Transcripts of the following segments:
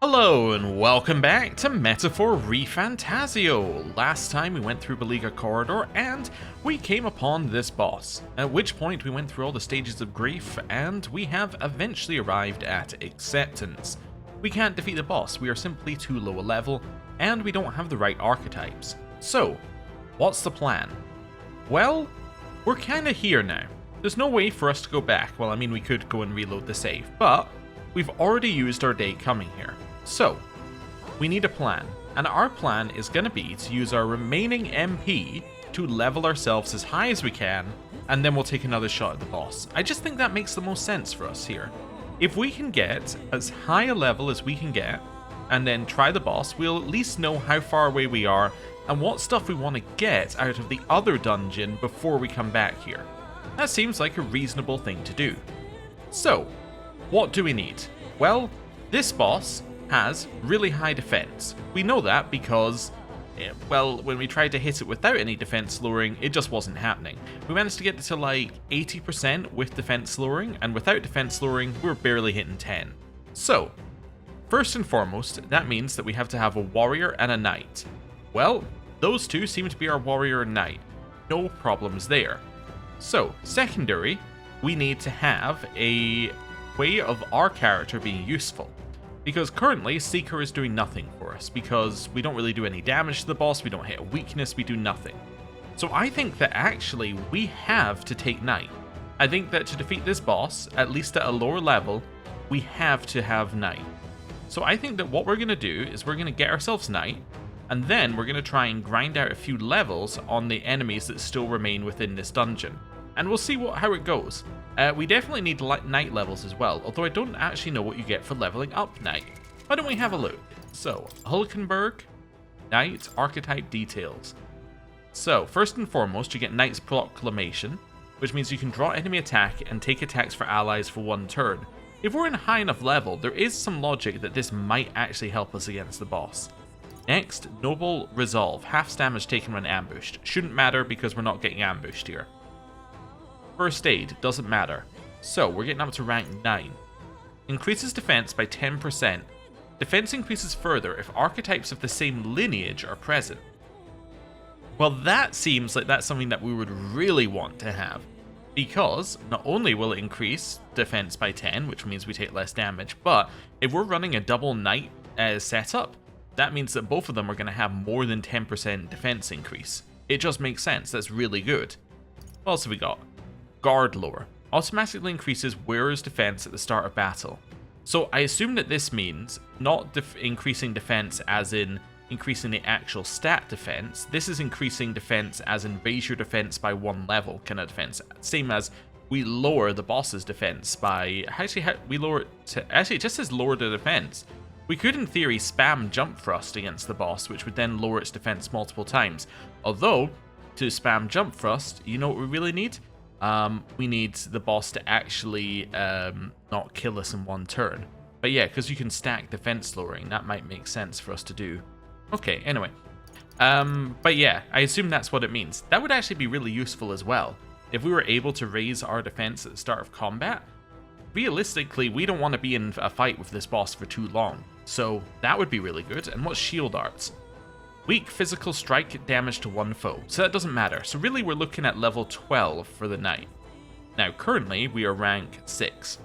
Hello and welcome back to Metaphor ReFantazio. Last time we went through Gallica corridor and we came upon this boss, at which point we went through all the stages of grief and we have eventually arrived at acceptance. We can't defeat the boss, we are simply too low a level and we don't have the right archetypes. So, what's the plan? Well, we're kinda here now. There's no way for us to go back. Well, I mean, we could go and reload the save, but we've already used our day coming here. So, we need a plan, and our plan is going to be to use our remaining MP to level ourselves as high as we can, and then we'll take another shot at the boss. I just think that makes the most sense for us here. If we can get as high a level as we can get, and then try the boss, we'll at least know how far away we are, and what stuff we want to get out of the other dungeon before we come back here. That seems like a reasonable thing to do. So, what do we need? Well, this boss has really high defense. We know that because, well, when we tried to hit it without any defense lowering, it just wasn't happening. We managed to get to like 80% with defense lowering, and without defense lowering, we were barely hitting 10. So, first and foremost, that means that we have to have a warrior and a knight. Well, those two seem to be our warrior and knight. No problems there. So, secondary, we need to have a way of our character being useful. Because currently, Seeker is doing nothing for us, because we don't really do any damage to the boss, we don't hit a weakness, we do nothing. So I think that actually we have to take Knight. I think that to defeat this boss, at least at a lower level, we have to have Knight. So I think that what we're going to do is we're going to get ourselves Knight, and then we're going to try and grind out a few levels on the enemies that still remain within this dungeon. And we'll see how it goes. We definitely need Knight levels as well, although I don't actually know what you get for leveling up Knight. Why don't we have a look? So, Hulkenberg, Knight, Archetype details. So, first and foremost, you get Knight's Proclamation, which means you can draw enemy attack and take attacks for allies for one turn. If we're in a high enough level, there is some logic that this might actually help us against the boss. Next, Noble Resolve, half damage taken when ambushed. Shouldn't matter because we're not getting ambushed here. First Aid, doesn't matter. So, we're getting up to rank 9. Increases defense by 10%. Defense increases further if archetypes of the same lineage are present. Well, that seems like that's something that we would really want to have. Because, not only will it increase defense by 10, which means we take less damage, but if we're running a double Knight setup, that means that both of them are going to have more than 10% defense increase. It just makes sense, that's really good. What else have we got? Guard lore. Automatically increases wearer's defense at the start of battle. So I assume that this means not increasing defense as in increasing the actual stat defense. This is increasing defense as in raise your defense by 1 level kind of defense. Same as we lower the boss's defense by... we lower it to... Actually, it just says lower the defense. We could in theory spam jump thrust against the boss, which would then lower its defense multiple times. Although, to spam jump thrust, you know what we really need? We need the boss to actually not kill us in one turn. But yeah, because you can stack defense lowering, that might make sense for us to do. Okay, anyway. But yeah, I assume that's what it means. That would actually be really useful as well. If we were able to raise our defense at the start of combat, realistically, we don't want to be in a fight with this boss for too long. So that would be really good. And what's shield arts? Weak physical strike damage to one foe, so that doesn't matter. So really we're looking at level 12 for the Knight. Now currently we are rank 6.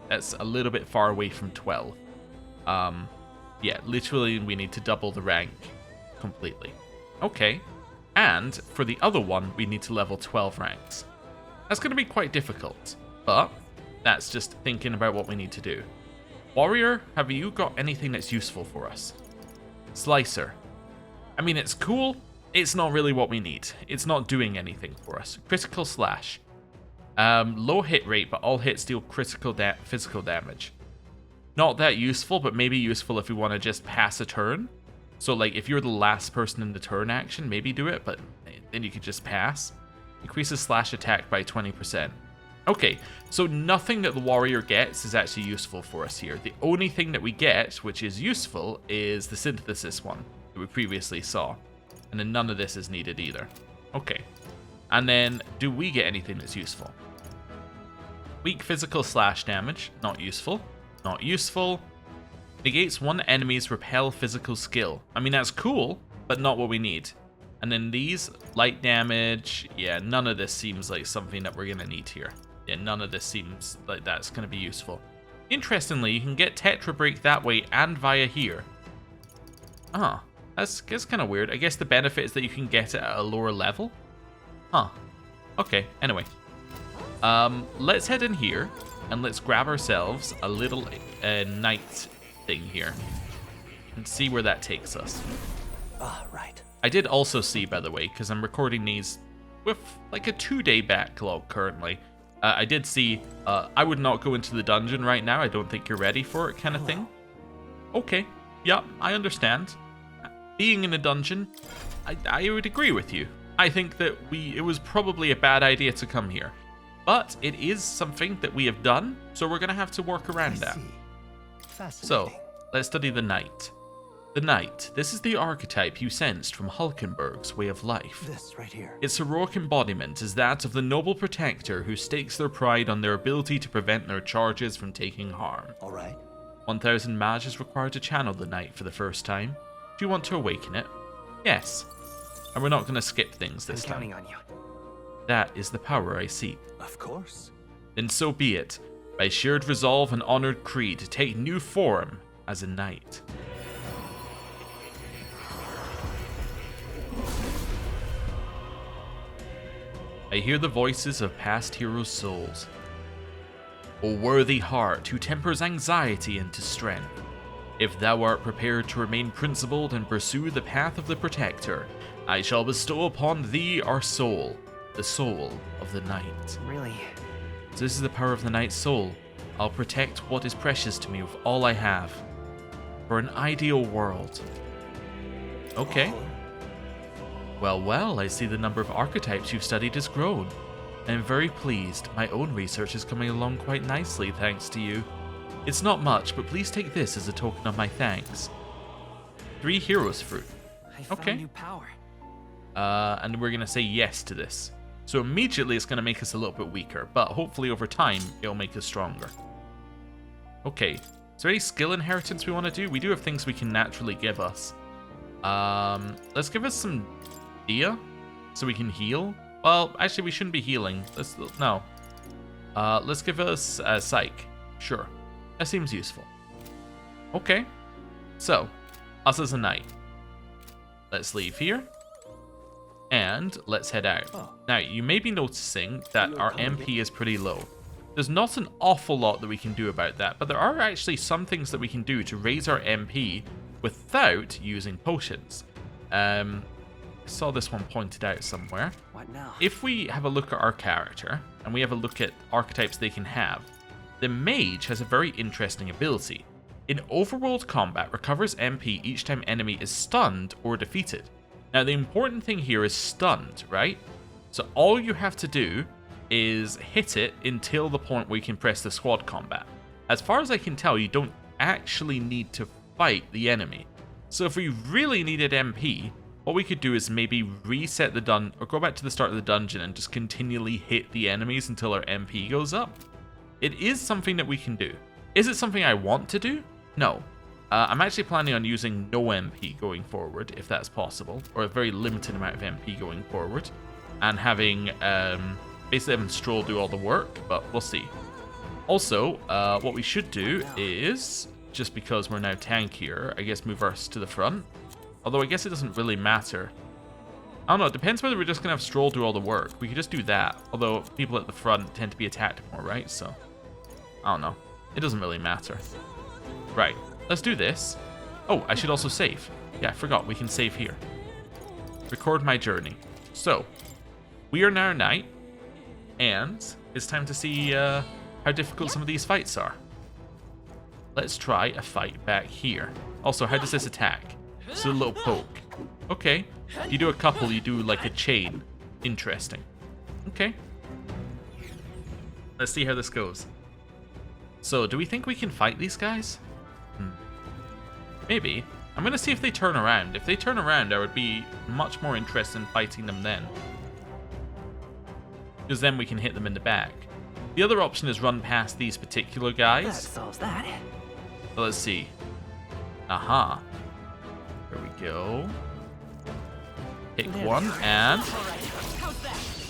That's a little bit far away from 12. Yeah, literally we need to double the rank completely. Okay, and for the other one we need to level 12 ranks. That's going to be quite difficult, but that's just thinking about what we need to do. Warrior, have you got anything that's useful for us? Slicer. I mean, it's cool, it's not really what we need. It's not doing anything for us. Critical slash. Low hit rate, but all hits deal critical physical damage. Not that useful, but maybe useful if we want to just pass a turn. So, like, if you're the last person in the turn action, maybe do it, but then you could just pass. Increases slash attack by 20%. Okay, so nothing that the warrior gets is actually useful for us here. The only thing that we get, which is useful, is the synthesis one that we previously saw. And then none of this is needed either. Okay. And then, do we get anything that's useful? Weak physical slash damage, not useful. Not useful. Negates one enemy's repel physical skill. I mean, that's cool, but not what we need. And then these, light damage. Yeah, none of this seems like something that we're going to need here. Yeah, none of this seems like that's going to be useful. Interestingly, you can get Tetra Break that way and via here. Ah, that's kind of weird. I guess the benefit is that you can get it at a lower level. Huh. Okay, anyway. Let's head in here and let's grab ourselves a little night thing here and see where that takes us. Right. I did also see, by the way, because I'm recording these with like a 2-day backlog currently. I did see, I would not go into the dungeon right now. I don't think you're ready for it kind of thing. Okay, yeah, I understand. Being in a dungeon, I would agree with you. I think that it was probably a bad idea to come here. But it is something that we have done, so we're going to have to work around that. So, let's study the Knight. The Knight. This is the archetype you sensed from Hulkenberg's way of life. This right here. Its heroic embodiment is that of the noble protector who stakes their pride on their ability to prevent their charges from taking harm. All right. 1000 Maj is required to channel the Knight for the first time. Do you want to awaken it? Yes. And we're not going to skip things this time. I'm counting on you. That is the power I seek. Of course. Then so be it. By shared resolve and honored creed, take new form as a knight. I hear the voices of past heroes' souls. O worthy heart who tempers anxiety into strength. If thou art prepared to remain principled and pursue the path of the protector, I shall bestow upon thee our soul, the soul of the knight. Really? So this is the power of the knight's soul. I'll protect what is precious to me with all I have. For an ideal world. Okay. Well, I see the number of archetypes you've studied has grown. I am very pleased. My own research is coming along quite nicely thanks to you. It's not much, but please take this as a token of my thanks. 3 heroes fruit. I found new power. And we're going to say yes to this. So immediately it's going to make us a little bit weaker, but hopefully over time it'll make us stronger. Okay, is there any skill inheritance we want to do? We do have things we can naturally give us. Let's give us some Dia, so we can heal. Well, actually we shouldn't be healing. Let's give us Psych. Sure, that seems useful. Okay, so us as a knight. Let's leave here. And let's head out. Now, you may be noticing that our MP is pretty low. There's not an awful lot that we can do about that, but there are actually some things that we can do to raise our MP without using potions. I saw this one pointed out somewhere. What now? If we have a look at our character, and we have a look at archetypes they can have, the Mage has a very interesting ability. In overworld combat, recovers MP each time enemy is stunned or defeated. Now, the important thing here is stunned, right? So all you have to do is hit it until the point where you can press the squad combat. As far as I can tell, you don't actually need to fight the enemy. So if we really needed MP, what we could do is maybe reset the or go back to the start of the dungeon and just continually hit the enemies until our MP goes up. It is something that we can do. Is it something I want to do? No. I'm actually planning on using no MP going forward, if that's possible, or a very limited amount of MP going forward, and having basically having Stroll do all the work, but we'll see. Also, what we should do is, just because we're now tankier, I guess move us to the front. Although I guess it doesn't really matter. I don't know, it depends whether we're just going to have Stroll do all the work. We could just do that, although people at the front tend to be attacked more, right? So, I don't know. It doesn't really matter. Right. Let's do this. Oh, I should also save. Yeah, I forgot. We can save here. Record my journey. So, we are now knight, and it's time to see how difficult some of these fights are. Let's try a fight back here. Also, how does this attack? It's a little poke. Okay. If you do a couple, you do like a chain. Interesting. Okay. Let's see how this goes. So, do we think we can fight these guys? Maybe. I'm going to see if they turn around. If they turn around, I would be much more interested in fighting them then. Because then we can hit them in the back. The other option is run past these particular guys. That solves that. So let's see. Aha. There we go. Pick one and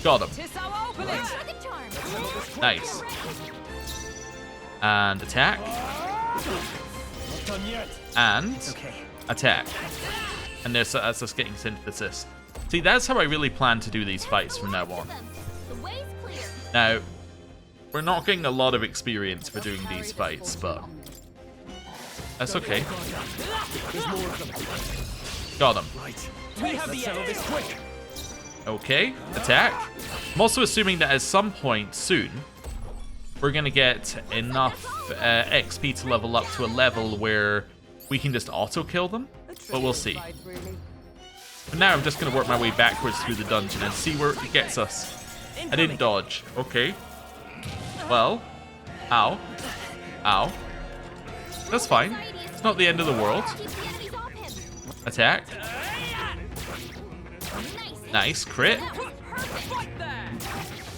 got him. Nice. And attack. And attack. And that's us getting synthesis. See, that's how I really plan to do these fights from now on. Now, we're not getting a lot of experience for doing these fights, but that's okay. Got him. Okay, attack. I'm also assuming that at some point soon, we're going to get enough XP to level up to a level where we can just auto-kill them, but we'll see. For now, I'm just going to work my way backwards through the dungeon and see where it gets us. I didn't dodge. Okay. Well. Ow. Ow. That's fine. It's not the end of the world. Attack. Nice. Crit.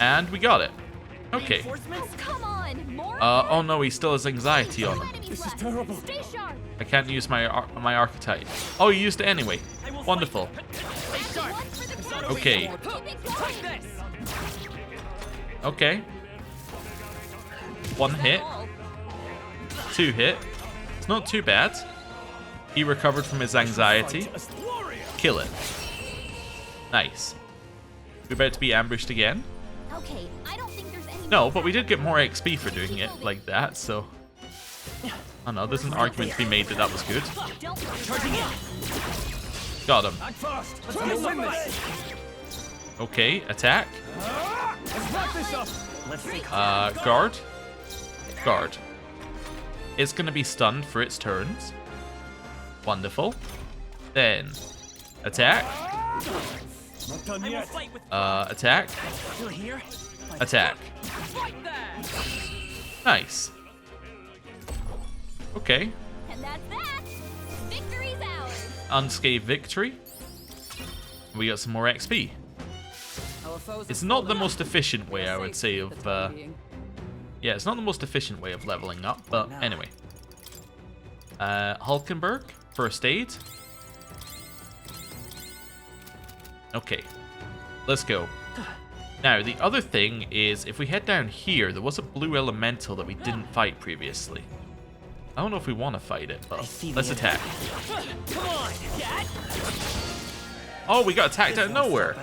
And we got it. Okay. Oh no, he still has anxiety on him. This is terrible. I can't use my archetype. Oh, you used it anyway. Wonderful. Okay. Okay. One hit. Two hit. It's not too bad. He recovered from his anxiety. Kill it. Nice. We're about to be ambushed again. Okay, I don't think there's any. No, but we did get more XP for doing it like that, so... Oh no, there's an argument to be made that that was good. Got him. Okay, attack. Guard. Guard. It's gonna be stunned for its turns. Wonderful. Then, attack. Attack. Attack. Nice. Okay. And that's that. Victory's ours. Unscathed victory. We got some more XP. It's not the most efficient way, I would say, of... yeah, it's not the most efficient way of leveling up, but anyway. Hulkenberg, first aid. Okay, let's go. Now, the other thing is, if we head down here, there was a blue elemental that we didn't fight previously. I don't know if we want to fight it, but let's attack. Oh, we got attacked out of nowhere.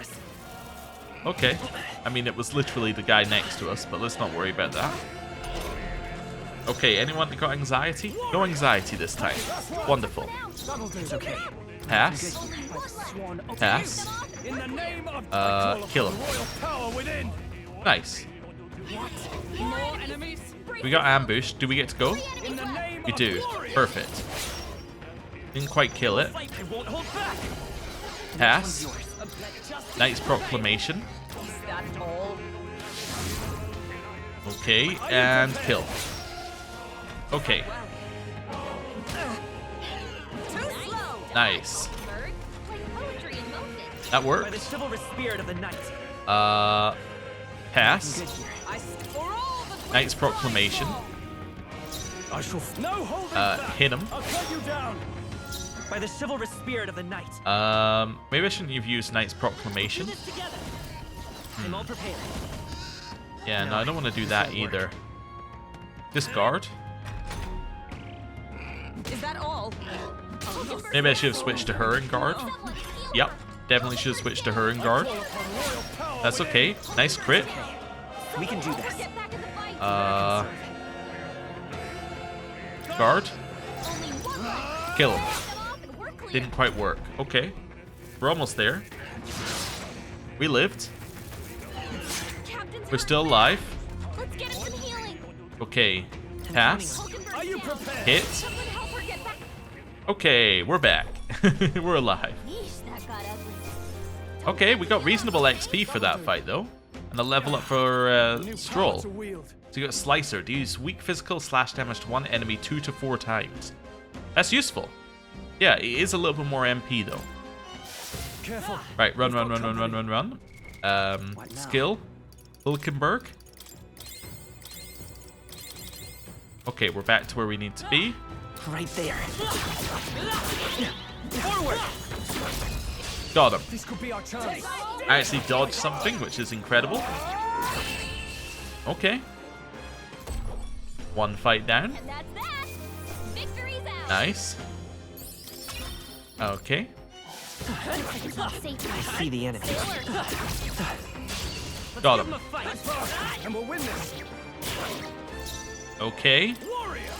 Okay. I mean, it was literally the guy next to us, but let's not worry about that. Okay, anyone that got anxiety? No anxiety this time. Wonderful. Pass. Pass. Kill him. Nice. We got ambushed. Do we get to go? We do. Perfect. Didn't quite kill it. Pass. Knight's Proclamation. Okay, and kill. Okay. Nice. That worked. Pass. Knight's Proclamation. Hit him. By the chivalrous spirit of the night. Maybe I shouldn't have used Knight's Proclamation. I'm all prepared. Yeah, no, I don't want to do that either. Discard. Is that all? Maybe I should have switched to her and guard. Yep, definitely should have switched to her and guard. That's okay. Nice crit. We can do this. Guard. Kill him. Didn't quite work. Okay. We're almost there. We lived. We're still alive. Let's get him some healing. Okay. Pass. Hit. Okay, we're back. We're alive. Okay, we got reasonable XP for that fight though. And a level up for Stroll. So you got Slicer. Deals weak physical slash damage to one enemy 2 to 4 times. That's useful. Yeah, it is a little bit more MP though. Right, run. Skill. Hulkenberg. Okay, we're back to where we need to be. Right there. Forward. Got him. This could be our chance. I actually dodged something, which is incredible. Okay. One fight down. And that's that. Victory's out. Nice. Okay. It's not safe. I see the enemy. Got Give him. him a fight. And we'll win this. Okay.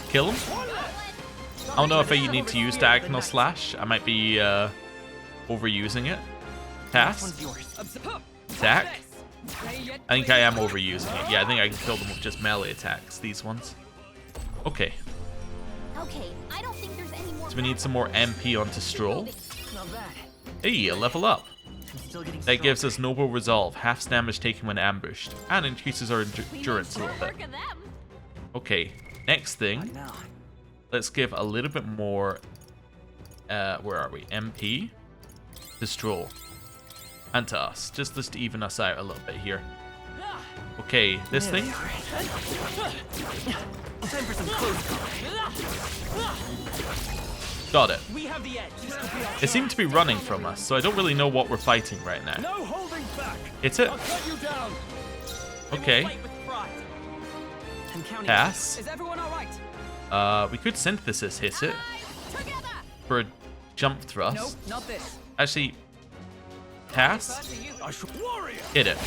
Kill him. I don't know if I need to use diagonal slash. I might be overusing it. Pass. One's yours. Attack. I think I am overusing it. Yeah, I think I can kill them with just melee attacks. These ones. Okay. Okay, I don't think there's any more. So we need some more MP onto Stroll. Not bad. Hey, a level up. I'm still getting That gives us Noble Resolve, half damage taken when ambushed, and increases our endurance a little bit. Work of them. Okay, next thing, now. let's give a little bit more, where are we? MP to Stroll. And to us, just to even us out a little bit here. Okay, this thing. Time for some close. Got it. We have the edge. This could be our It seemed to be running from us, so I don't really know what we're fighting right now. No holding back. Hit it. I'll cut you down. Okay. Fight with pride. I'm counting. Pass. Is everyone all right? We could synthesis hit it Together. for a jump Nope, thrust. not this. Actually, pass. I should warrior. Hit it.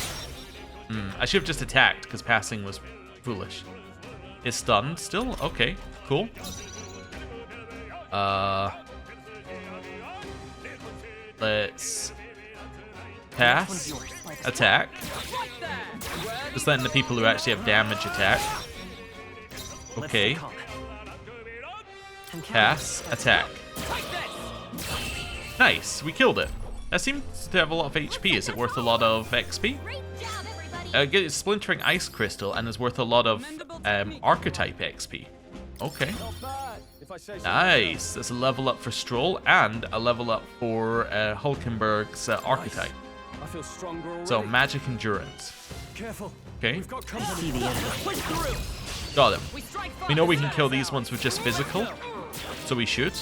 I should have just attacked because passing was foolish. It's stunned still? Okay, cool. Let's pass. Attack. Just letting the people who actually have damage attack. Okay. Pass. Attack. Nice, we killed it. That seems to have a lot of HP. Is it worth a lot of XP? Great job, everybody. Get splintering ice crystal and is worth a lot of archetype XP. Okay. Nice. That's a level up for Stroll and a level up for Hulkenberg's archetype. I feel stronger already. So magic endurance. Careful. Okay. We've got company. See the enemy. Push through. Got him. We strike We know we can kill these ones with just physical, so we should.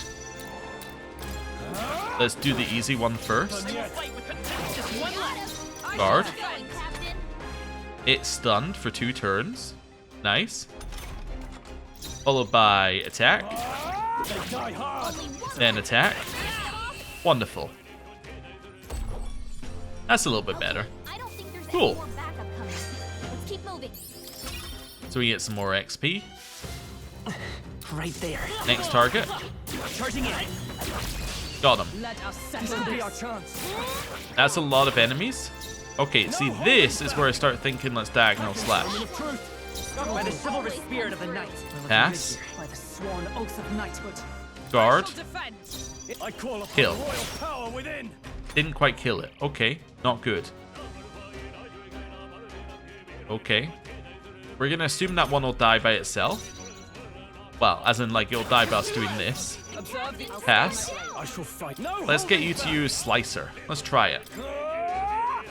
Let's do the easy one first. Guard. It's stunned for 2 turns. Nice. Followed by attack. Then attack. Wonderful. That's a little bit better. Cool. Let's keep moving. So we get some more XP. Right there. Next target. Charging in. Got him. Let us settle this. Our chance. That's a lot of enemies. Okay, see, this is where I start thinking let's diagonal slash. By the chivalrous spirit of the night. Pass. By the sworn oaths of knighthood. Guard. I call upon Kill. royal power within. Didn't quite kill it. Okay, not good. Okay. We're gonna assume that one will die by itself. Well, as in, like, it'll die by us doing this. Pass. I shall fight. No. Let's get you to use Slicer. Let's try it. I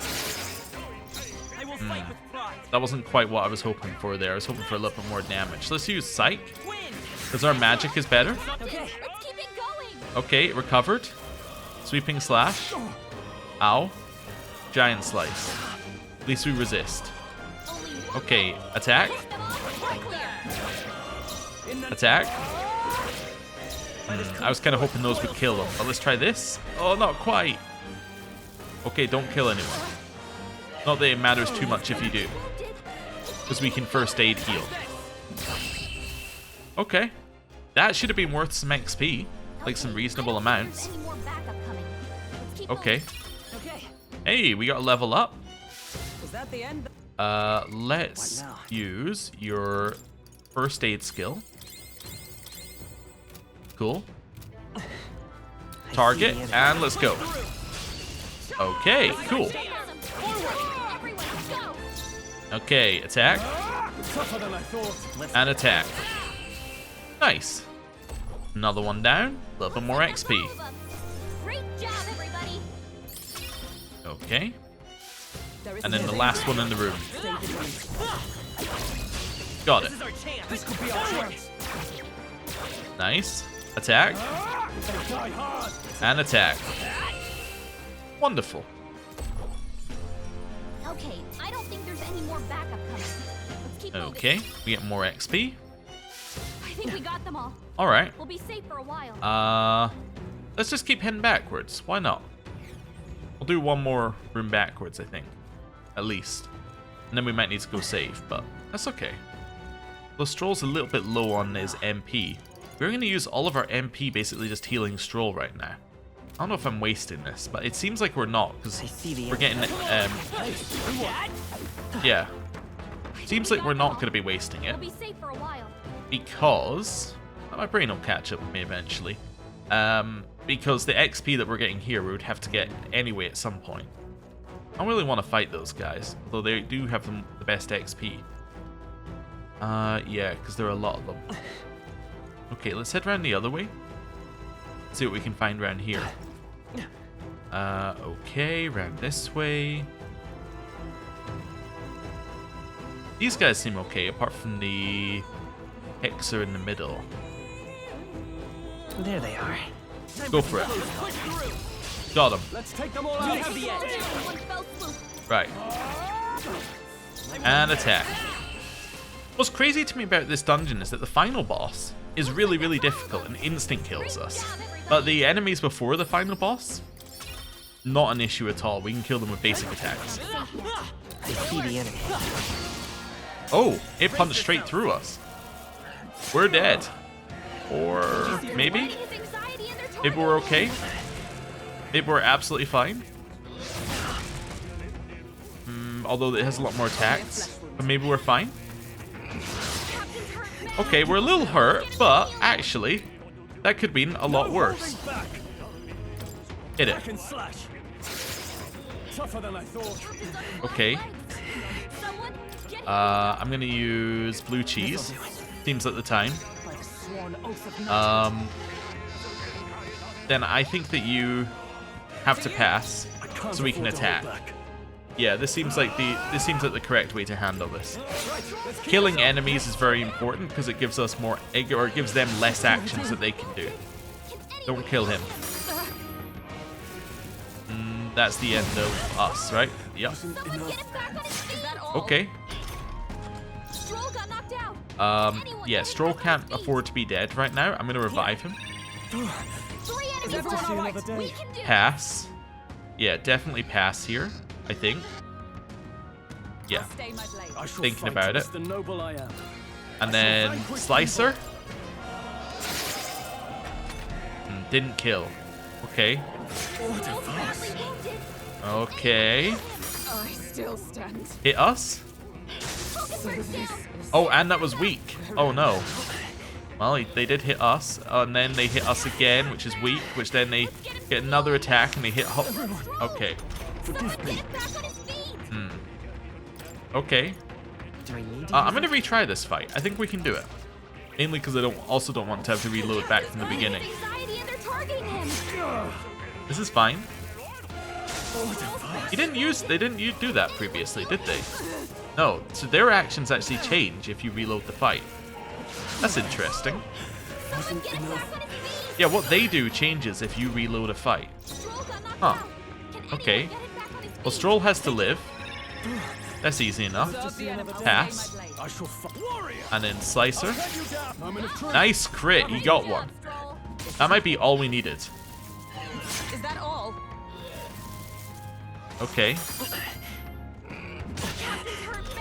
will fight with pride. That wasn't quite what I was hoping for there. I was hoping for a little bit more damage. Let's use Psych, Win. because our magic is better. Okay. Let's keep it going. Okay, recovered. Sweeping Slash. Ow. Giant Slice. At least we resist. Okay, attack. Attack. I was kind of hoping those would kill them, but let's try this. Oh, not quite. Okay, don't kill anyone. Not that it matters too much if you do, because we can first aid heal. Okay, that should have been worth some XP, like some reasonable amounts. Okay. Hey, we got a level up. Is that the end? Let's use your first aid skill. Cool. Target, and let's go. Okay, cool. Okay, attack. And attack. Nice. Another one down. A little bit more XP. Great job, everybody. Okay. And then the last one in the room. Got it. This could be our chance. Nice. Attack. And attack. Wonderful. Okay, I don't think there's any more backup coming. Let's keep moving. Okay, we get more XP. I think we got them all. Alright. We'll be safe for a while. Let's just keep heading backwards. Why not? We'll do one more room backwards, I think. At least. And then we might need to go save, but that's okay. The Stroll's a little bit low on his MP. We're going to use all of our MP basically just healing Stroll right now. I don't know if I'm wasting this, but it seems like we're not, because we're getting, yeah. Seems like we're not going to be wasting it. We'll be safe for a while. Because, my brain will catch up with me eventually. Because the XP that we're getting here, we would have to get anyway at some point. I don't really want to fight those guys, although they do have the best XP. Yeah, because there are a lot of them. Okay, let's head around the other way. See what we can find around here. Okay, round this way. These guys seem okay, apart from the Hexer in the middle. There they are. Go for it. Got him. Let's take them all out. The edge. One fell swoop. Right. And attack. What's crazy to me about this dungeon is that the final boss is really, really difficult and instant kills us. But the enemies before the final boss, not an issue at all. We can kill them with basic attacks. I see the enemy. Oh, it punched straight through us. We're dead. Or maybe? Maybe we're okay? Maybe we're absolutely fine? Although it has a lot more attacks. But maybe we're fine? Okay, we're a little hurt, but actually, that could have been a lot worse. Hit it. Okay. I'm gonna use blue cheese. Seems like the time. Then I think that you have to pass so we can attack. Yeah, this seems like the correct way to handle this. Killing enemies is very important because it gives us more, or it gives them less actions that they can do. Don't kill him. That's the end of us, right? Yep. Okay. Yeah, Stroll can't afford to be dead right now. I'm gonna revive him. Pass. Yeah, definitely pass here, I think. Yeah. Thinking about it. And then Slicer. Didn't kill. Okay. Okay. I still stand. Hit us? Oh, and that was weak. Oh no. Well, they did hit us, and then they hit us again, which is weak, which then they get another attack and they hit okay. Okay. I'm gonna retry this fight. I think we can do it. Mainly because I also don't want to have to reload back from the beginning. This is fine. They didn't do that previously, did they? No, so their actions actually change if you reload the fight. That's interesting. Yeah, what they do changes if you reload a fight. Huh. Okay. Well, Stroll has to live. That's easy enough. Pass. And then Slicer. Nice crit, you got one. That might be all we needed. Is that all? Okay.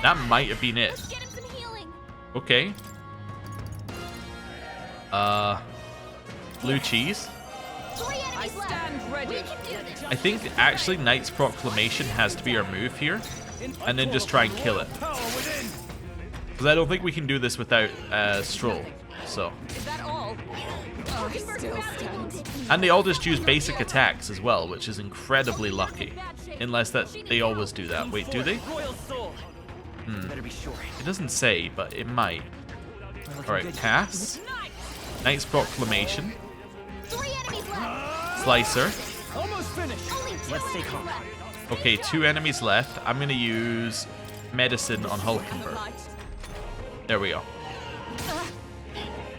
That might have been it. Okay. Blue cheese. I stand ready. I think actually Knight's Proclamation has to be our move here. And then just try and kill it. Because I don't think we can do this without Stroll. So. Is that all? I still stand. And they all just use basic attacks as well, which is incredibly lucky. Unless that they always do that. Wait, do they? It doesn't say, but it might. Alright, pass. Knight's Proclamation. Slicer. Let's stay calm. Okay, 2 enemies left. I'm gonna use Medicine on Hulkenberg. There we go.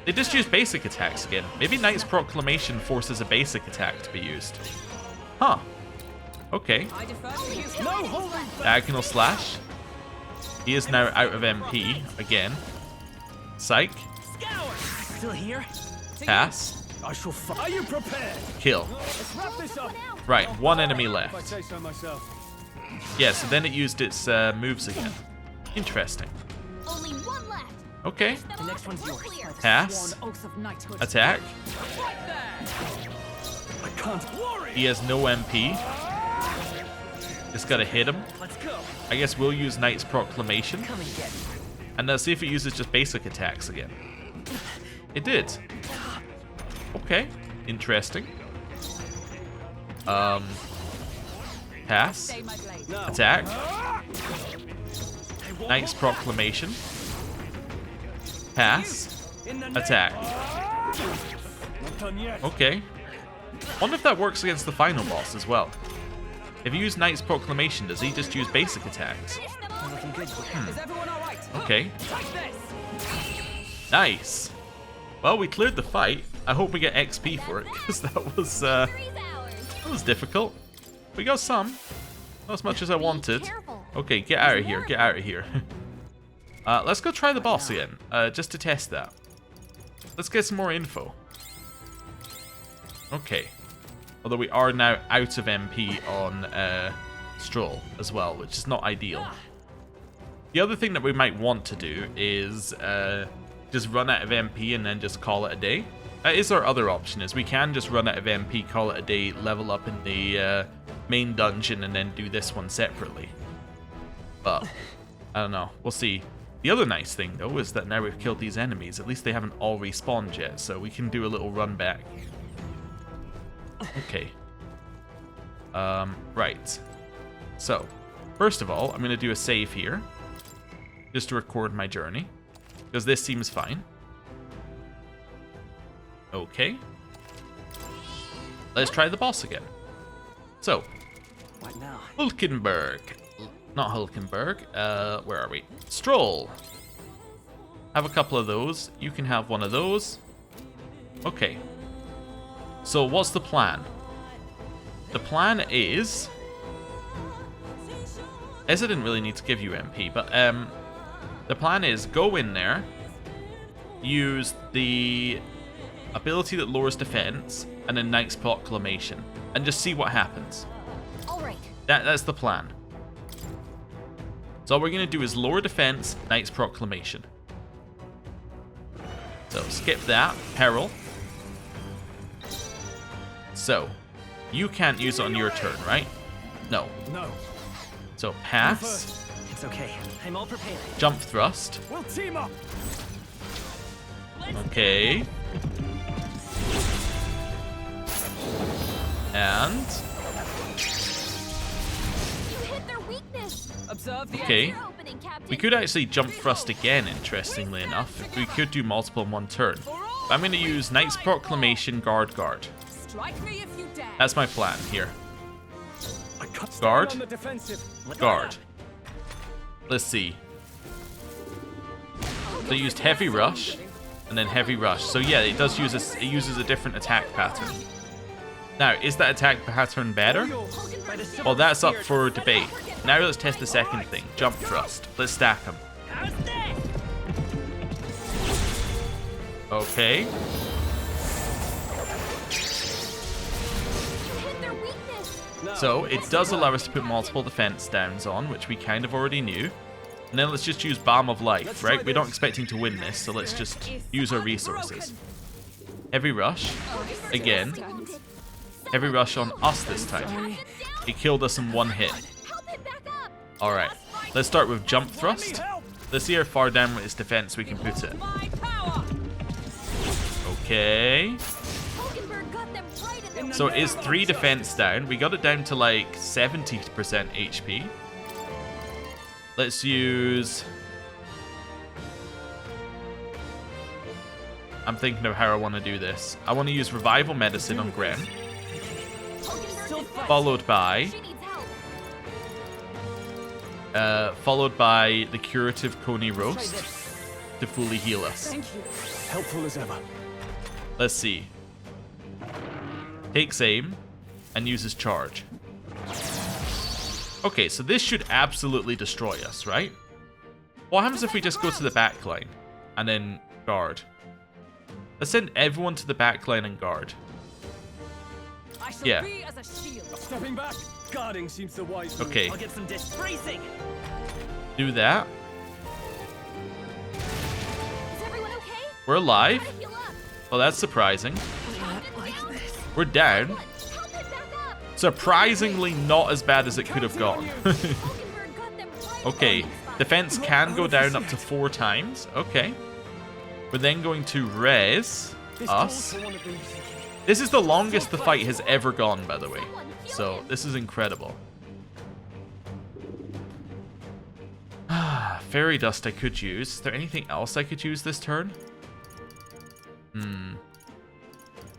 They just use basic attacks again. Maybe Knight's Proclamation forces a basic attack to be used. Huh. Okay. I defer to you. No, hold on. Diagonal Slash. He is now out of MP again. Psych. Scour. Still here? Pass. I shall Are you prepared? Kill. Let's wrap this up. Right, one enemy If I left. say so myself. Yeah, so then it used its moves again. Interesting. Only one left. Okay. Them The off, next one's we're yours. clear. Pass. Sworn oath of knighthood. Attack. I can't. Worry. He has no MP. Just gotta hit him. Let's go. I guess we'll use Knight's Proclamation. Come and get me. And let's see if it uses just basic attacks again. It did. Okay. Interesting. Pass. Stay my blade. No. Attack. Knight's Proclamation. Pass. In the name. Attack. Not done yet. Okay. Wonder if that works against the final boss as well. If you use Knight's Proclamation, does he just use basic attacks? Finish them off. Looking good. Is everyone all right? Okay. Take this. Nice. Well, we cleared the fight. I hope we get XP for it, because that was Victory's ours. difficult. We got some. Not as much as I wanted. careful. Okay, get out of here. Get out of here. Let's go try the boss again, just to test that. Let's get some more info. Okay. Although we are now out of MP on Stroll as well, which is not ideal. The other thing that we might want to do is just run out of MP and then just call it a day. That is our other option, is we can just run out of MP, call it a day, level up in the main dungeon, and then do this one separately. But, I don't know. We'll see. The other nice thing, though, is that now we've killed these enemies, at least they haven't all respawned yet, so we can do a little run back. Okay. Right. So, first of all, I'm going to do a save here, just to record my journey, because this seems fine. Okay. Let's try the boss again. So, What now? Hulkenberg. Not Hulkenberg. Where are we? Stroll. Have a couple of those. You can have one of those. Okay. So what's the plan? The plan is... I didn't really need to give you MP, but the plan is go in there, use the ability that lowers defense, and then Knight's Proclamation, and just see what happens. All right. That's the plan. So all we're going to do is lower defense, Knight's Proclamation. So skip that. Peril. So, you can't use it on your turn, right? No. No. So pass, First. It's okay. I'm all prepared. jump thrust. We'll team up. Okay. And, You hit their weakness. Observe the okay. Your opening, Captain. We could actually jump thrust again, interestingly enough. If we could do multiple in one turn. But I'm going to use Knight's Proclamation, guard. Strike me if you dare. That's my plan here. I can't stand Guard. on the defensive. Guard. Let's see. So I used Heavy Rush, and then Heavy Rush. So yeah, it does use it uses a different attack pattern. Now, is that attack pattern better? By the civil Well, that's up spirit. for debate. Now let's test the second thing. Jump thrust. Let's stack them. How's this? Okay. You hit their weakness. No. So it does allow us to put multiple defense downs on, which we kind of already knew. And then let's just use Balm of Life, right? We're not expecting to win this, so let's just use our resources. Heavy Rush. Again. Heavy Rush on us this time. He killed us in one hit. Help him back up. Alright. Let's start with Jump Thrust. Let's see how far down with his defense we can put it. My power. Okay. Hulkenberg got them right in their So it is 3 defense down. We got it down to like 70% HP. Let's use... I'm thinking of how I want to do this. I want to use Revival Medicine on Gren, followed by She needs help. the Curative Coney Roast to fully heal us. Thank you. Helpful as ever. Let's see. Takes aim and uses charge. Okay, so this should absolutely destroy us, right? What happens if we just go to the back line and then guard? Let's send everyone to the back line and guard. I shall Yeah. be as a shield. Stepping back. Guarding seems the wise move. Okay, I'll get some disbracing. do that. Is everyone okay? We're alive. Gotta heal up. Well, that's surprising. Captain down. We're down. Help it back up. Surprisingly not as bad as it could have gone. Hulkenberg got them right Okay, on the spot. defense can go down up to 4 times. Okay. We're then going to res This calls us. for one of these. This is the longest the fight has ever gone, by the way. So, this is incredible. Fairy dust I could use. Is there anything else I could use this turn?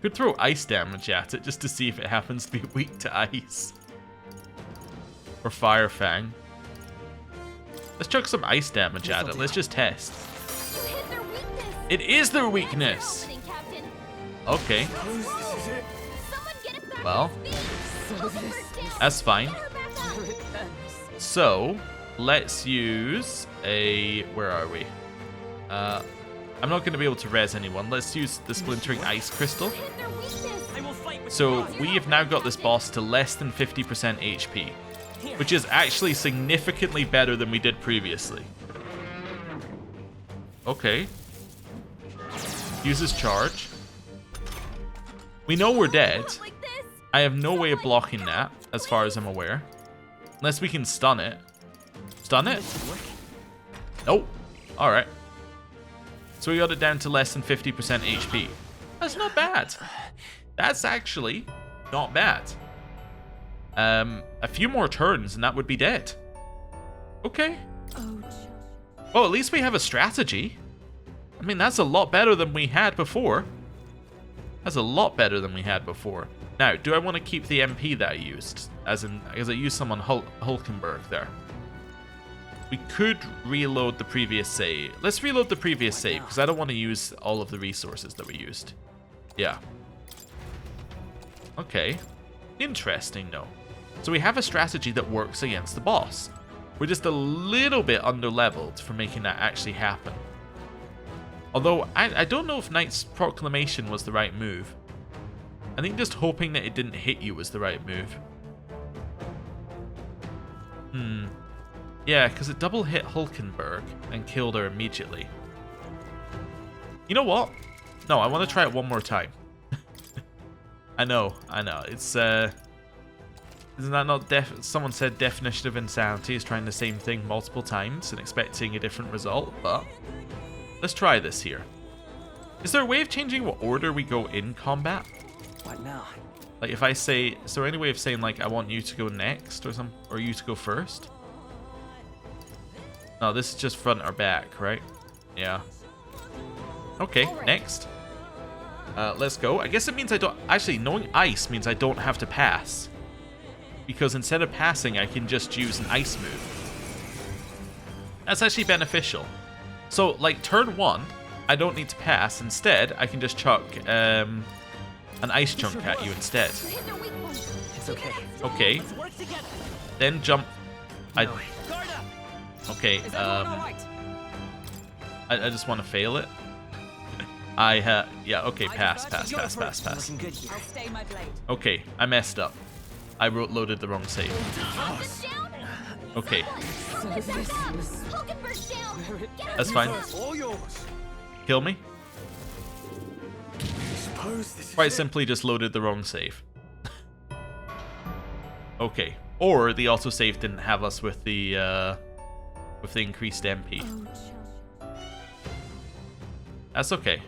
Could throw ice damage at it just to see if it happens to be weak to ice. Or Fire Fang. Let's chuck some ice damage at it. Let's just test. You hit their weakness. It is their weakness. Opening, Captain. Okay. Suppose this is it. Someone get it back Well, on its feet. Hulkenberg down. that's fine. Get her back up. So, let's use a... Where are we? I'm not going to be able to res anyone. Let's use the Splintering Ice Crystal. Hit their weakness. I will fight with So, you. we have now got this boss to less than 50% HP, which is actually significantly better than we did previously. Okay. Uses charge. We know we're dead. Not like this. I have no way of blocking that, as far as I'm aware. Unless we can stun it. Stun it? Nope. Alright. So we got it down to less than 50% HP. That's not bad. That's actually not bad. A few more turns and that would be dead. Okay. Oh, at least we have a strategy. I mean, that's a lot better than we had before. That's a lot better than we had before. Now, do I want to keep the MP that I used? As I used some on Hulkenberg there. We could reload the previous save. Let's reload the previous save, because I don't want to use all of the resources that we used. Yeah. Okay. Interesting, though. So we have a strategy that works against the boss. We're just a little bit under-leveled for making that actually happen. Although, I don't know if Knight's Proclamation was the right move. I think just hoping that it didn't hit you was the right move. Yeah, because it double hit Hulkenberg and killed her immediately. You know what? No, I want to try it one more time. I know. It's, isn't that not someone said definition of insanity is trying the same thing multiple times and expecting a different result, but let's try this here. Is there a way of changing what order we go in combat? What now? Like if I say, is there any way of saying like I want you to go next or something, or you to go first? No, this is just front or back, right? Yeah. Okay, next. Let's go. I guess it means I don't... Actually, knowing ice means I don't have to pass. Because instead of passing, I can just use an ice move. That's actually beneficial. So, like, turn 1, I don't need to pass. Instead, I can just chuck an ice chunk at you instead. You hit their weak point. It's okay. Okay. Let's work together. Then jump... Guard up. Okay, Is everyone all right? I just want to fail it. Yeah, okay, pass. Looking good here. I'll stay my blade. Okay, I messed up. I loaded the wrong save. Hulkenberg's down. Okay, Help it back up. Hulkenberg's down. Get her that's back fine. up. All yours. Kill me. Suppose this is Quite it. simply just loaded the wrong save. Okay. Or the autosave didn't have us with the increased MP. That's okay.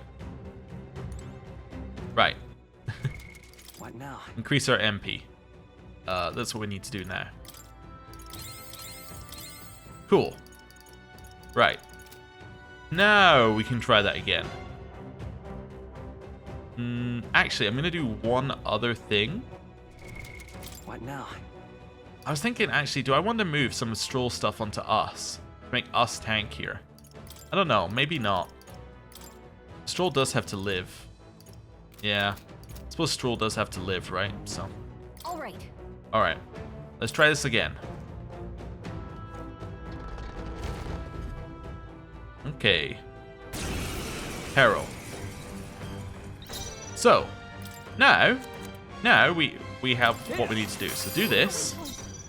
Right. What now? Increase our MP. That's what we need to do now. Cool. Right. Now we can try that again. Actually, I'm going to do one other thing. What now? I was thinking, actually, do I want to move some Stroll stuff onto us? To make us tankier? I don't know. Maybe not. Stroll does have to live. Yeah. I suppose Stroll does have to live, right? So. All right. Alright. Let's try this again. Okay. Peril. So, now we have what we need to do. So do this.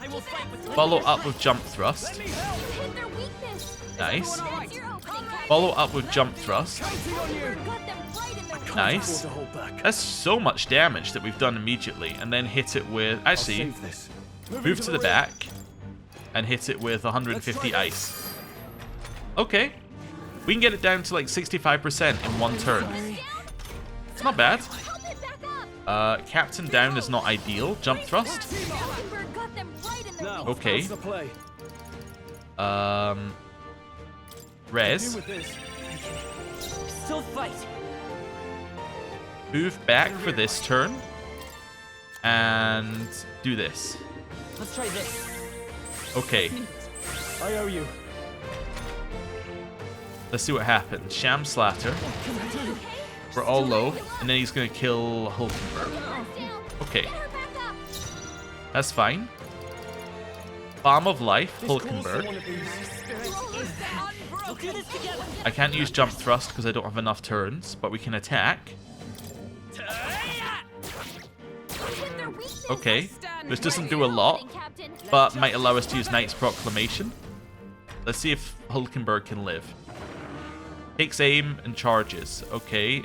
I will fight with Follow up with jump thrust. You hit their weakness. Nice. That's your opening, Captain. Follow up with jump thrust. Hummingbird got them right in their Nice. To hold back. That's so much damage that we've done immediately. And then hit it with... Actually, Save this. move to the back. And hit it with 150 ice. Okay. We can get it down to like 65% in one turn. It's not bad. Help it back up. Captain down is not ideal. Jump thrust. Hummingbird got them right in their Now, Okay. what's the play? Do Res. with this. still fight. Move back for this turn. And do this. Let's try this. Okay. I owe you. Let's see what happens. Sham Slatter. We're all low. And then he's going to kill Hulkenberg. Okay. Get her back up. That's fine. Balm of Life, This calls for Hulkenberg. one of these. We'll do this together. I can't use jump thrust because I don't have enough turns, but we can attack. Hit their weakness. Okay. This doesn't That's do a your lot, opening, Captain. but might allow us to use Knight's Proclamation. Let's see if Hulkenberg can live. Takes aim and charges. Okay.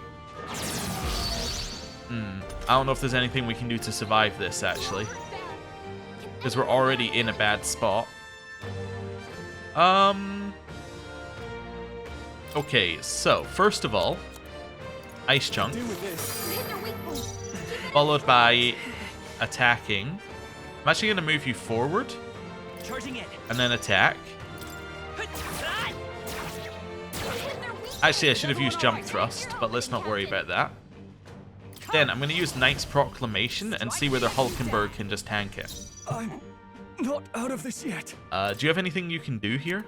I don't know if there's anything we can do to survive this, actually. Because we're already in a bad spot. Okay, so, first of all, Ice Chunk, Do with this. Hit their weak point. followed by attacking. I'm actually going to move you forward, Charging in. and then attack. Hit their weak Actually, I should have used Jump Thrust, but let's not worry about that. Then, I'm going to use Knight's Proclamation and see whether Hulkenberg can just tank it. I'm not out of this yet. Do you have anything you can do here?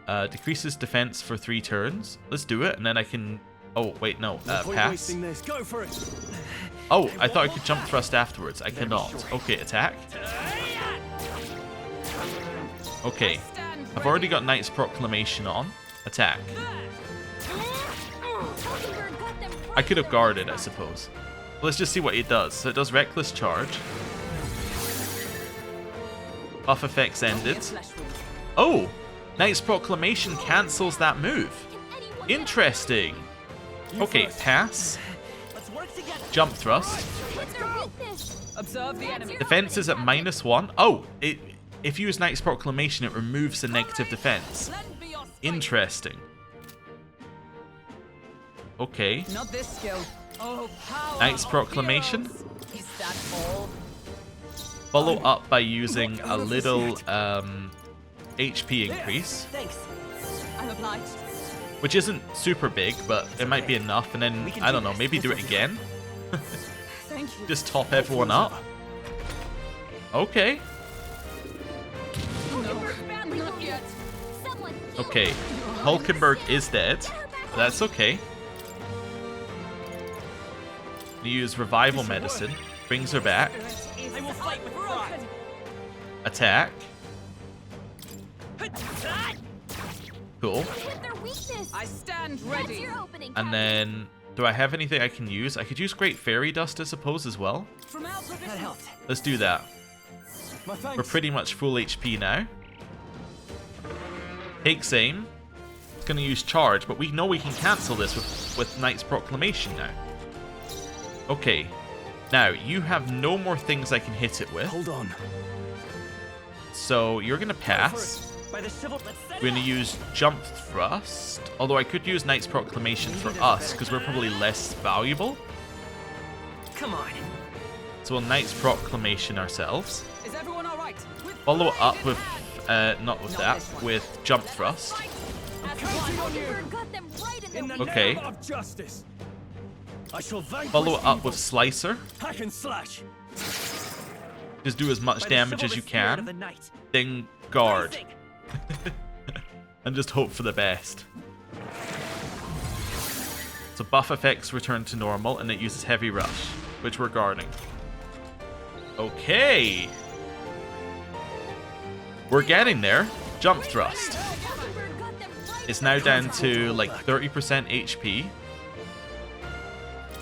Decreases defense for 3 turns. Let's do it, and then I can... Oh, wait, no. No point Pass. wasting this. Go for it. Oh, I thought I could jump thrust afterwards. I cannot. Okay, attack. Okay. I've already got Knight's Proclamation on. Attack. Hulkenberg got them right I could have in their guarded, I weak suppose. Let's just see what it does. So it does Reckless Charge. Buff effects ended. Oh! Knight's Proclamation cancels that move. Can anyone Interesting. Okay, pass. Let's work together. Jump thrust. hit their weakness? Observe the enemy. Defense is at -1. Oh, if you use Knight's Proclamation, it removes the negative defense. Lend me your strength. Interesting. Okay. Not this skill. Oh, power. Knight's of Proclamation. heroes. Is that all? Follow up by using a little HP increase, Thanks. I'm obliged. which isn't super big, but it might be enough. And then, I don't know, maybe do it again. Thank you. Just top everyone up. Okay. Hulkenberg badly Not wounded. yet. Someone heal Okay. her. Hulkenberg is dead. Get her back up. That's okay. We use Revival Medicine. Brings her back. I will fight with pride. Attack. Cool. Hit their weakness. I stand That's ready. your opening, And Captain. then, do I have anything I can use? I could use Great Fairy Dust, I suppose, as well. From our position. That helped. Let's do that. My thanks. We're pretty much full HP now. Takes aim. It's going to use charge, but we know we can cancel this with Knight's Proclamation now. Okay. Now, you have no more things I can hit it with. Hold on. So, you're going to pass. By the civil. Let's set We're it going to use Jump Thrust. Although I could use Knight's Proclamation for us, because we're probably less valuable. up. Come on. So we'll Knight's Proclamation ourselves. Is everyone all right? With Follow blade up in with, hand. not with Not that, this one. with Jump Thrust. As Hulkenberg got them right in In their the Okay. name of justice. I shall vanquish Follow up evil. with Slicer. Hack and slash. Just do as much By the damage as you chivalrous spirit of can. the night. Then guard. Rising. And just hope for the best. So buff effects return to normal, and it uses Heavy Rush, which we're guarding. Okay. We're getting there. Jump Thrust. It's now down to like 30% HP.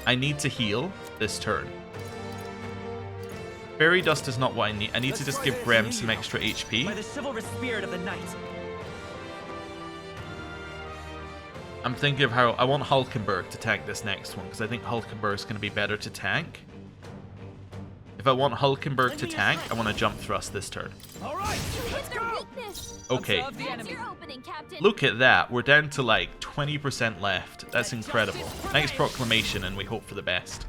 I need to heal this turn. Fairy Dust is not what I need. I need to just give Grem some extra By HP. the chivalrous spirit of the night. I'm thinking of how I want Hulkenberg to tank this next one, because I think Hulkenberg is going to be better to tank. If I want Hulkenberg to tank, I want to Jump Thrust this turn. All right, You hit let's their go. weakness. Okay, Observe the That's enemy. your opening, Captain. look at that. We're down to like 20% left. That's incredible. Knight's Proclamation, and we hope for the best.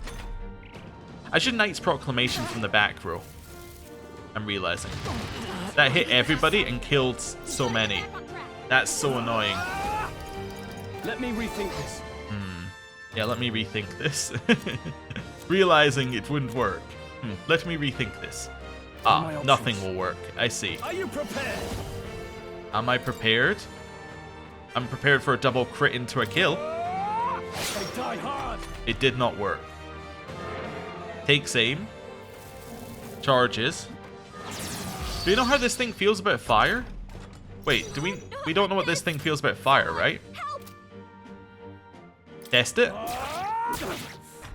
I should Knight's Proclamation from the back row. I'm realizing. That hit everybody and killed so many. Back on track. That's so annoying. Let me rethink this. Yeah, let me rethink this. Realizing it wouldn't work. Let me rethink this. My Ah, nothing options. will work. I see. Are you prepared? Am I prepared? I'm prepared for a double crit into a kill. They die hard. It did not work. Takes aim. Charges. Do you know how this thing feels about fire? Wait, we don't know what this thing feels about fire, right? Help! Test it.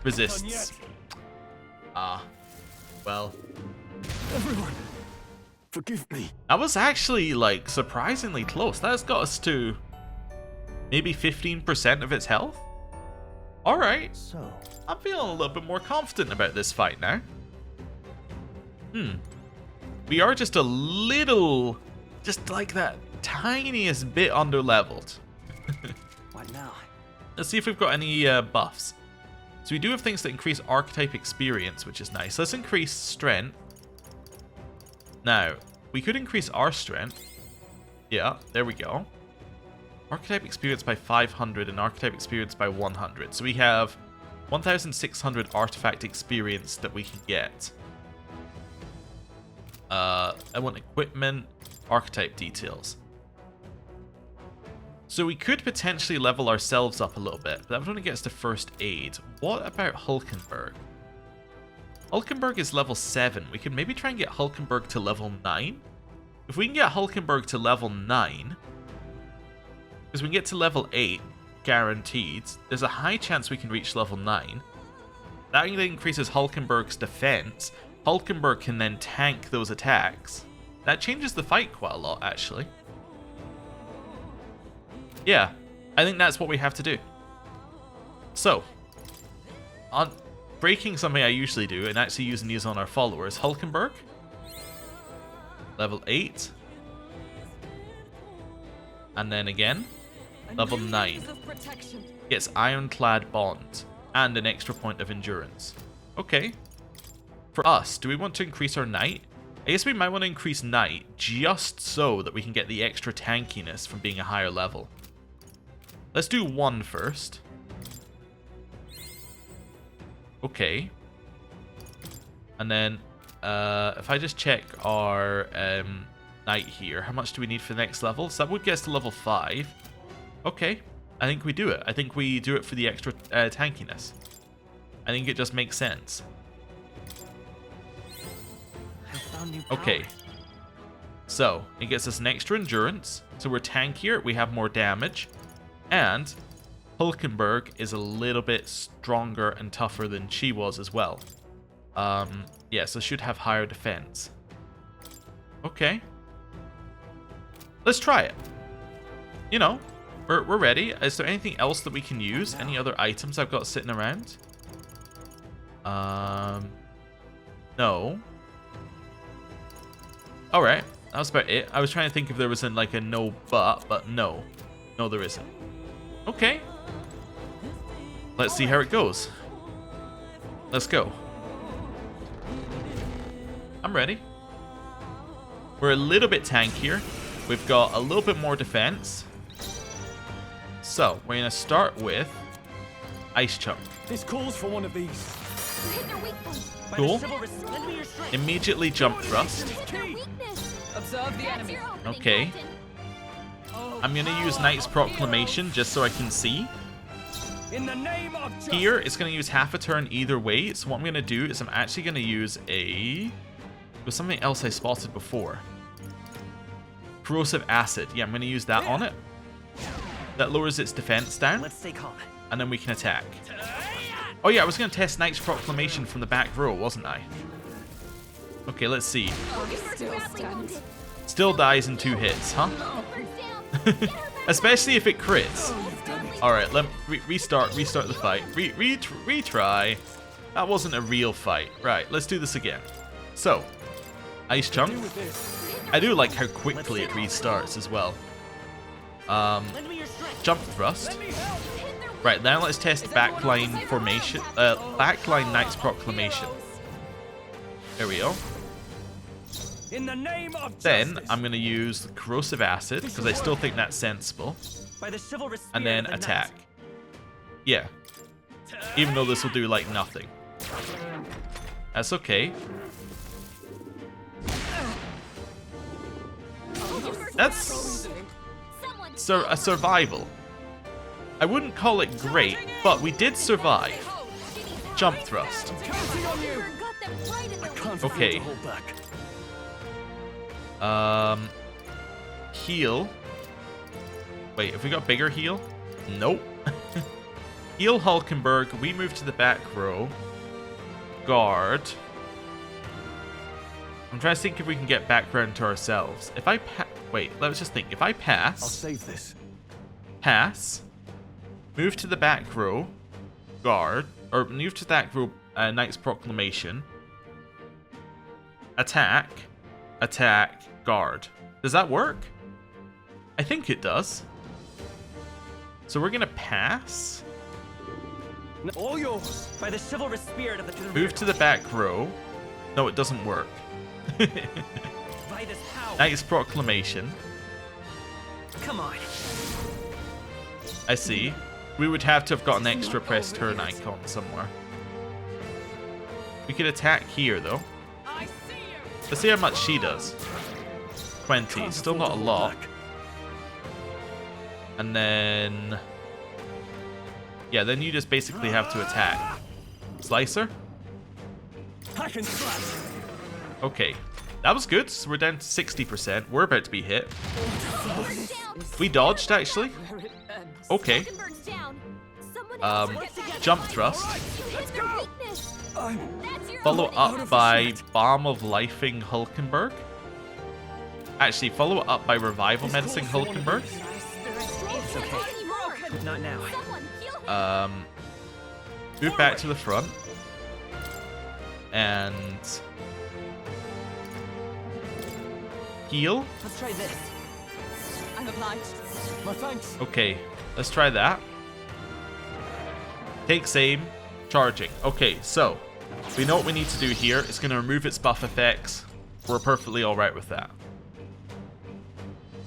Resists. Ah. Well. Everyone, forgive me. That was actually, like, surprisingly close. That's got us to maybe 15% of its health. Alright. So, I'm feeling a little bit more confident about this fight now. We are just a little, just like that tiniest bit under-leveled. what now? Let's see if we've got any buffs. So we do have things that increase Archetype experience, which is nice. Let's increase strength. Now, we could increase our strength. Yeah, there we go. Archetype experience by 500 and Archetype experience by 100. So we have 1,600 artifact experience that we can get. I want equipment, Archetype details. So we could potentially level ourselves up a little bit, but that would only get us to first aid. What about Hulkenberg? Hulkenberg is level 7. We could maybe try and get Hulkenberg to level 9. If we can get Hulkenberg to level 9, because we can get to level 8, guaranteed, there's a high chance we can reach level 9. That increases Hulkenberg's defense. Hulkenberg can then tank those attacks. That changes the fight quite a lot, actually. Yeah, I think that's what we have to do. So, on breaking something I usually do and actually using these on our followers, Hulkenberg, level 8, and then again, level 9. Of protection. Gets Ironclad Bond and an extra point of endurance. Okay. For us, do we want to increase our Knight? I guess we might want to increase Knight just so that we can get the extra tankiness from being a higher level. Let's do 1 first. Okay. And then, if I just check our Knight here, how much do we need for the next level? So that would get us to level 5. Okay. I think we do it. I think we do it for the extra tankiness. I think it just makes sense. I found new power. Okay. So, it gets us an extra endurance. So we're tankier, we have more damage. And Hulkenberg is a little bit stronger and tougher than she was as well. Yeah, so should have higher defense. Okay. Let's try it. You know, we're ready. Is there anything else that we can use? Any other items I've got sitting around? No. Alright, that was about it. I was trying to think if there was like a no but no. No, there isn't. Okay. Let's see how it goes. Let's go. I'm ready. We're a little bit tankier. We've got a little bit more defense. So, we're going to start with Ice Chunk. This calls for one of these. You hit their weak point. By Cool. the chivalrous, lend me your strength. Immediately Jump Thrust. You hit their weakness. Observe the That's enemy. your opening, Okay. Captain. I'm going to use Knight's Proclamation just so I can see. In the name of justice. Here, it's going to use half a turn either way. So what I'm going to do is I'm actually going to use a... There's something else I spotted before. Corrosive acid. Yeah, I'm going to use that on it. That lowers its defense down. Let's stay calm. And then we can attack. Oh yeah, I was going to test Knight's Proclamation from the back row, wasn't I? Okay, let's see. Still dies in 2 hits, huh? Especially if it crits. Alright, let me restart the fight. Retry. That wasn't a real fight. Right, let's do this again. So, Ice Chunk. I do like how quickly it restarts as well. Jump Thrust. Right, now let's test backline formation. Backline Knight's Proclamation. There we go. In the name of Then justice. I'm going to use the Corrosive Acid because I still think that's sensible. By the chivalrous And spirit then of the attack. knight. Yeah. Even though this will do like nothing. That's okay. That's a survival. I wouldn't call it great, but we did survive. Jump Thrust. Counting on you. I can't afford Okay. to hold back. Heal. Wait, have we got bigger heal? Nope. Heal Hulkenberg. We move to the back row. Guard. I'm trying to think if we can get back round to ourselves. If I wait, let's just think. If I I'll pass, save this. pass, move to the back row, guard, or move to that row, Knight's Proclamation, attack, attack, guard. Does that work? I think it does. So we're gonna pass, All yours. By the chivalrous spirit of the move to the back row. No, it doesn't work. By this power. Knight's Proclamation. Come on. I see. We would have to have got an extra press turn icon somewhere. We could attack here though. I see you. Let's see how much she does. 20. Can't Still afford not to a hold lot. back. And then... Yeah, then you just basically have to attack. Slicer? Hack and slash. Okay. That was good. So we're down to 60%. We're about to be hit. We dodged, actually. Okay. Jump Thrust. Follow up by Balm of Lifing Hulkenberg. Actually, follow up by Revival Medicine Hulkenberg. It's okay. Not now. Move back to the front. And... heal. Let's try this. I'm obliged. My thanks. Okay, let's try that. Takes aim. Charging. Okay, so... we know what we need to do here. It's going to remove its buff effects. We're perfectly alright with that.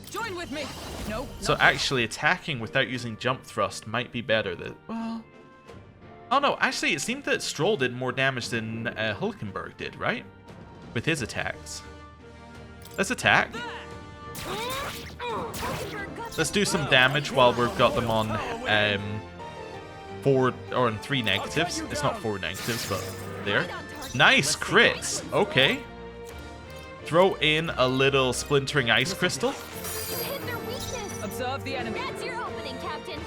Join with me. No. So actually, attacking without using Jump Thrust might be better. Well... oh no, actually it seemed that Stroll did more damage than Hulkenberg did, right? With his attacks. Let's attack. Let's do some damage while we've got them on 4 or on 3 negatives. It's not 4 negatives, but there. Nice crits. Okay. Throw in a little splintering ice crystal. Observe the enemy. That's your opening, Captain.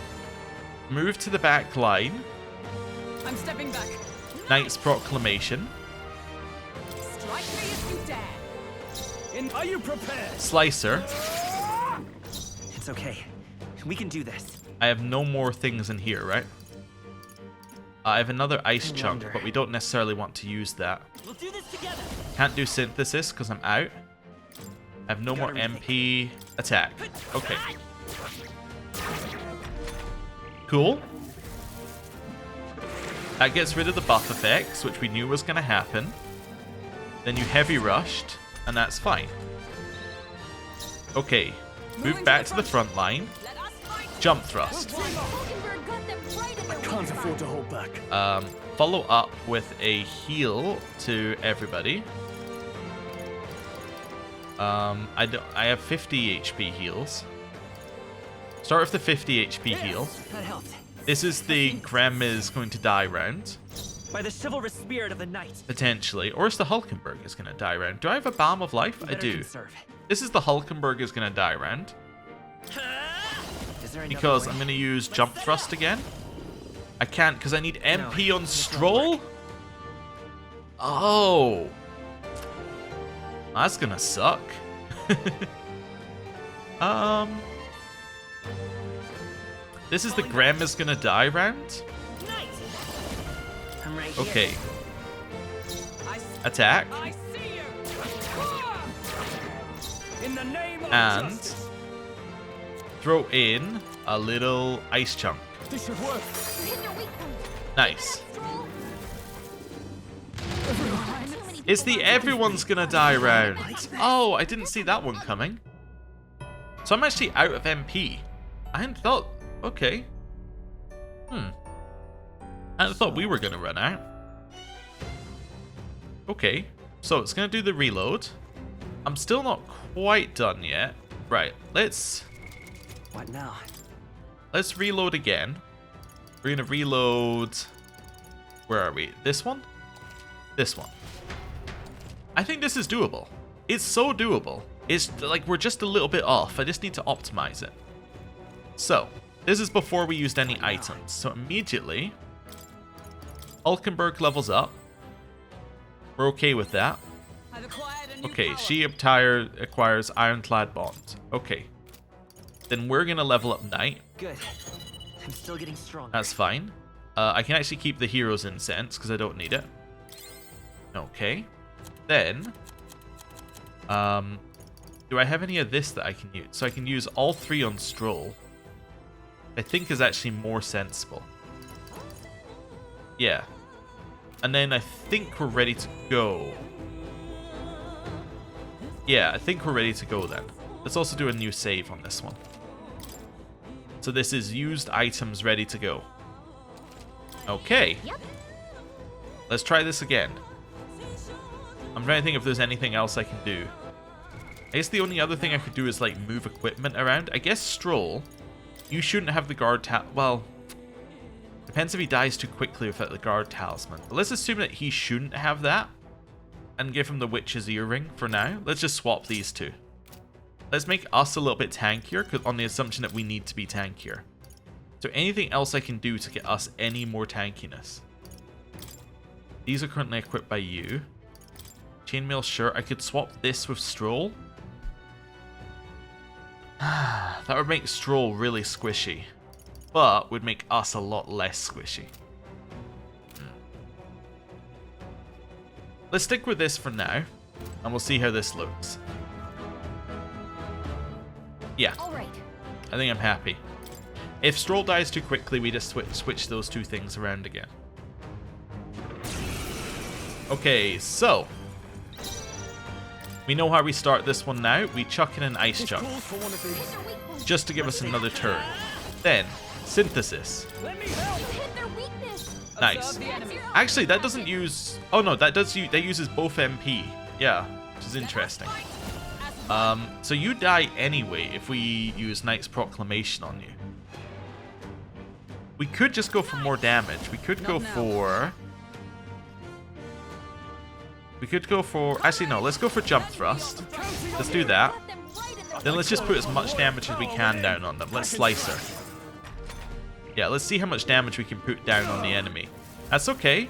Move to the back line. I'm stepping back. Knight's Proclamation. Strike me if you dare. Are you prepared? Slicer. It's okay. We can do this. I have no more things in here, right? I have another ice chunk, wonder. but we don't necessarily want to use that. We'll do this together. Can't do synthesis because I'm out. I have no more MP. Attack. Okay. Cool. That gets rid of the buff effects, which we knew was going to happen. Then you heavy rushed, and that's fine. Okay. Move back to the front line. Let us fight. Jump Thrust. I can't afford to hold back. Follow up with a heal to everybody. I have 50 HP heals. Start with the 50 HP heal. That helped. This is the Grem is going to die round. By the chivalrous spirit of the night. Potentially. Or is the Hulkenberg is going to die round. Do I have a Balm of Life? I do. This is the Hulkenberg is going to die round. Because I'm going to use Jump Thrust again. I can't because I need MP on Stroll. Oh. That's going to suck. This is the Grem is going to die round. Okay. Attack. And throw in a little ice chunk. This should work. Nice. It's the everyone's gonna die round. Oh, I didn't see that one coming. So I'm actually out of MP. I hadn't thought. Okay. I hadn't thought we were gonna run out. Okay. So it's gonna do the reload. I'm still not quite done yet. Right. What now? Let's reload again. We're gonna reload. Where are we? This one? This one. I think this is doable. It's so doable. It's like we're just a little bit off. I just need to optimize it. So, this is before we used any items. So immediately, Hulkenberg levels up. We're okay with that. Okay, she acquires Ironclad Bond. Okay. Then we're gonna level up Knight. Good. I'm still getting stronger. That's fine. I can actually keep the Hero's Incense because I don't need it. Okay. Then, do I have any of this that I can use? So I can use all three on Stroll. I think is actually more sensible. Yeah. And then I think we're ready to go. Yeah, I think we're ready to go then. Let's also do a new save on this one. So this is used items ready to go. Okay. Let's try this again. I'm trying to think if there's anything else I can do. I guess the only other thing I could do is like move equipment around. I guess Stroll, you shouldn't have the guard well, depends if he dies too quickly without the guard talisman. But let's assume that he shouldn't have that and give him the witch's earring for now. Let's just swap these two. Let's make us a little bit tankier on the assumption that we need to be tankier. So anything else I can do to get us any more tankiness? These are currently equipped by you. Chainmail, sure. I could swap this with Stroll. That would make Stroll really squishy, but would make us a lot less squishy. Let's stick with this for now, and we'll see how this looks. Yeah, I think I'm happy. If Stroll dies too quickly, we just switch those two things around again. Okay, so we know how we start this one now. We chuck in an ice chunk just to give us another turn. Then synthesis. Nice. Actually, that doesn't use. Oh no, that does. That uses both MP. Yeah, which is interesting. So you die anyway if we use Knight's Proclamation on you. We could just go for more damage. We could go for. Actually, no. Let's go for Jump Thrust. Let's do that. Then let's just put as much damage as we can down on them. Let's Slice her. Yeah, let's see how much damage we can put down on the enemy. That's okay.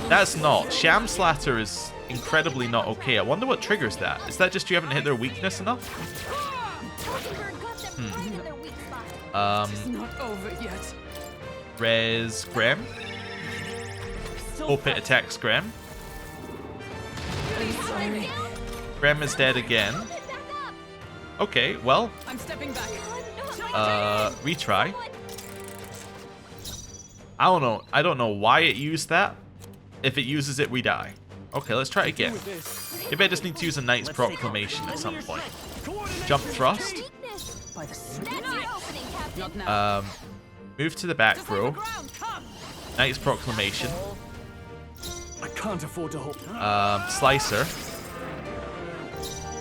That's not. Sham Slatter is incredibly not okay. I wonder what triggers that. Is that just you haven't hit their weakness enough? Res Grem. Hope it attacks Grem. Grem is dead again. Okay, well. I'm stepping back. Retry. I don't know why it used that. If it uses it, we die. Okay, let's try it again. Maybe I just need to use a Knight's Proclamation at some point. Jump Thrust. Move to the back row. Knight's Proclamation. I can't afford to hold. Slicer.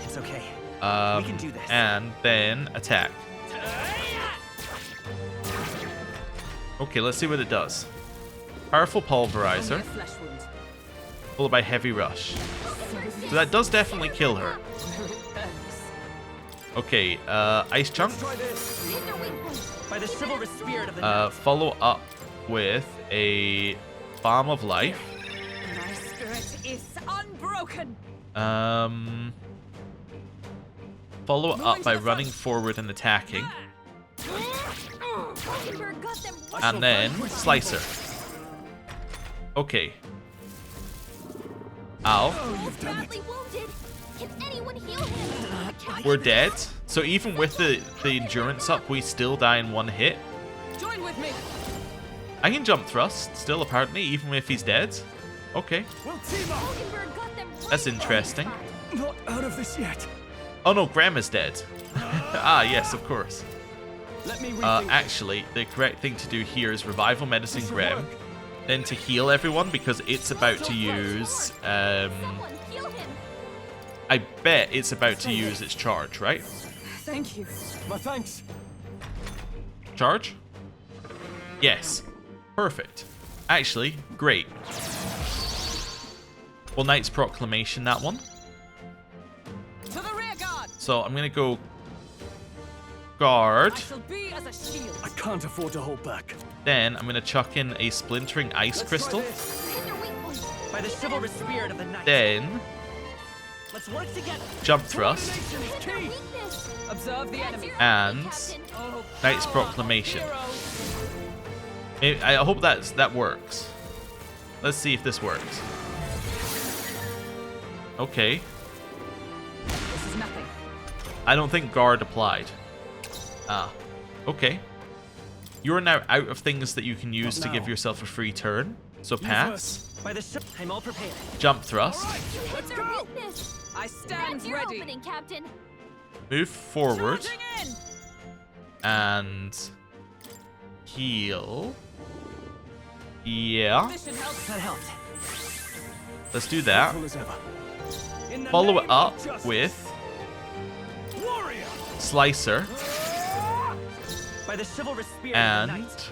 It's okay. We can do this. And then attack. Okay, let's see what it does. Powerful Pulverizer, Flesh wound. followed by Heavy Rush. So that does definitely kill her. Where it ends. Okay, Ice Chunk. Hit their weak point. By the chivalrous spirit of the night. Follow up with a Balm of Life. My spirit is unbroken. Follow up by running forward and attacking. Hulkenberg got them right. And then Slicer. Okay. Ow. He's badly wounded. Can anyone heal him? We're dead. So even with the endurance up, we still die in one hit. Join with me. I can jump thrust still, apparently, even if he's dead. Okay. We'll team up. Hulkenberg got them right That's in the interesting. spot. Not out of this yet. Oh no, Graham is dead. Ah, yes, of course. Let me rethink. Actually, the correct thing to do here is Revival Medicine This'll Graham. work. Then to heal everyone, because it's about to use... Someone heal him. I bet it's about to use its charge, right? Thank you. My thanks. Charge? Yes. Perfect. Actually, great. Well, Knight's Proclamation, that one. To the rear guard. So I'm going to go guard. I shall be as a shield. I can't afford to hold back. Then I'm going to chuck in a Splintering Ice Let's Crystal. try this. Hit their weak point. By the chivalrous spirit of the night. Then Let's work together. Jump Thrust. Coordination is Hit their key. weakness. Observe the That's enemy. your And Captain. Oh, Knight's power Proclamation. of heroes. I hope that works. Let's see if this works. Okay. This is nothing. I don't think guard applied. Ah. Okay. You're now out of things that you can use to give now. yourself a free turn. So You pass. By the I'm all prepared. Jump Thrust. You hit Let's their go. weakness. I stand That's your ready. opening, Captain. Move forward. Charging in. And heal. Yeah. Mission helps. That helped. Let's do that. Full as ever. In the Follow it name up of justice. with Warrior. Slicer By the chivalrous spirit of the and night.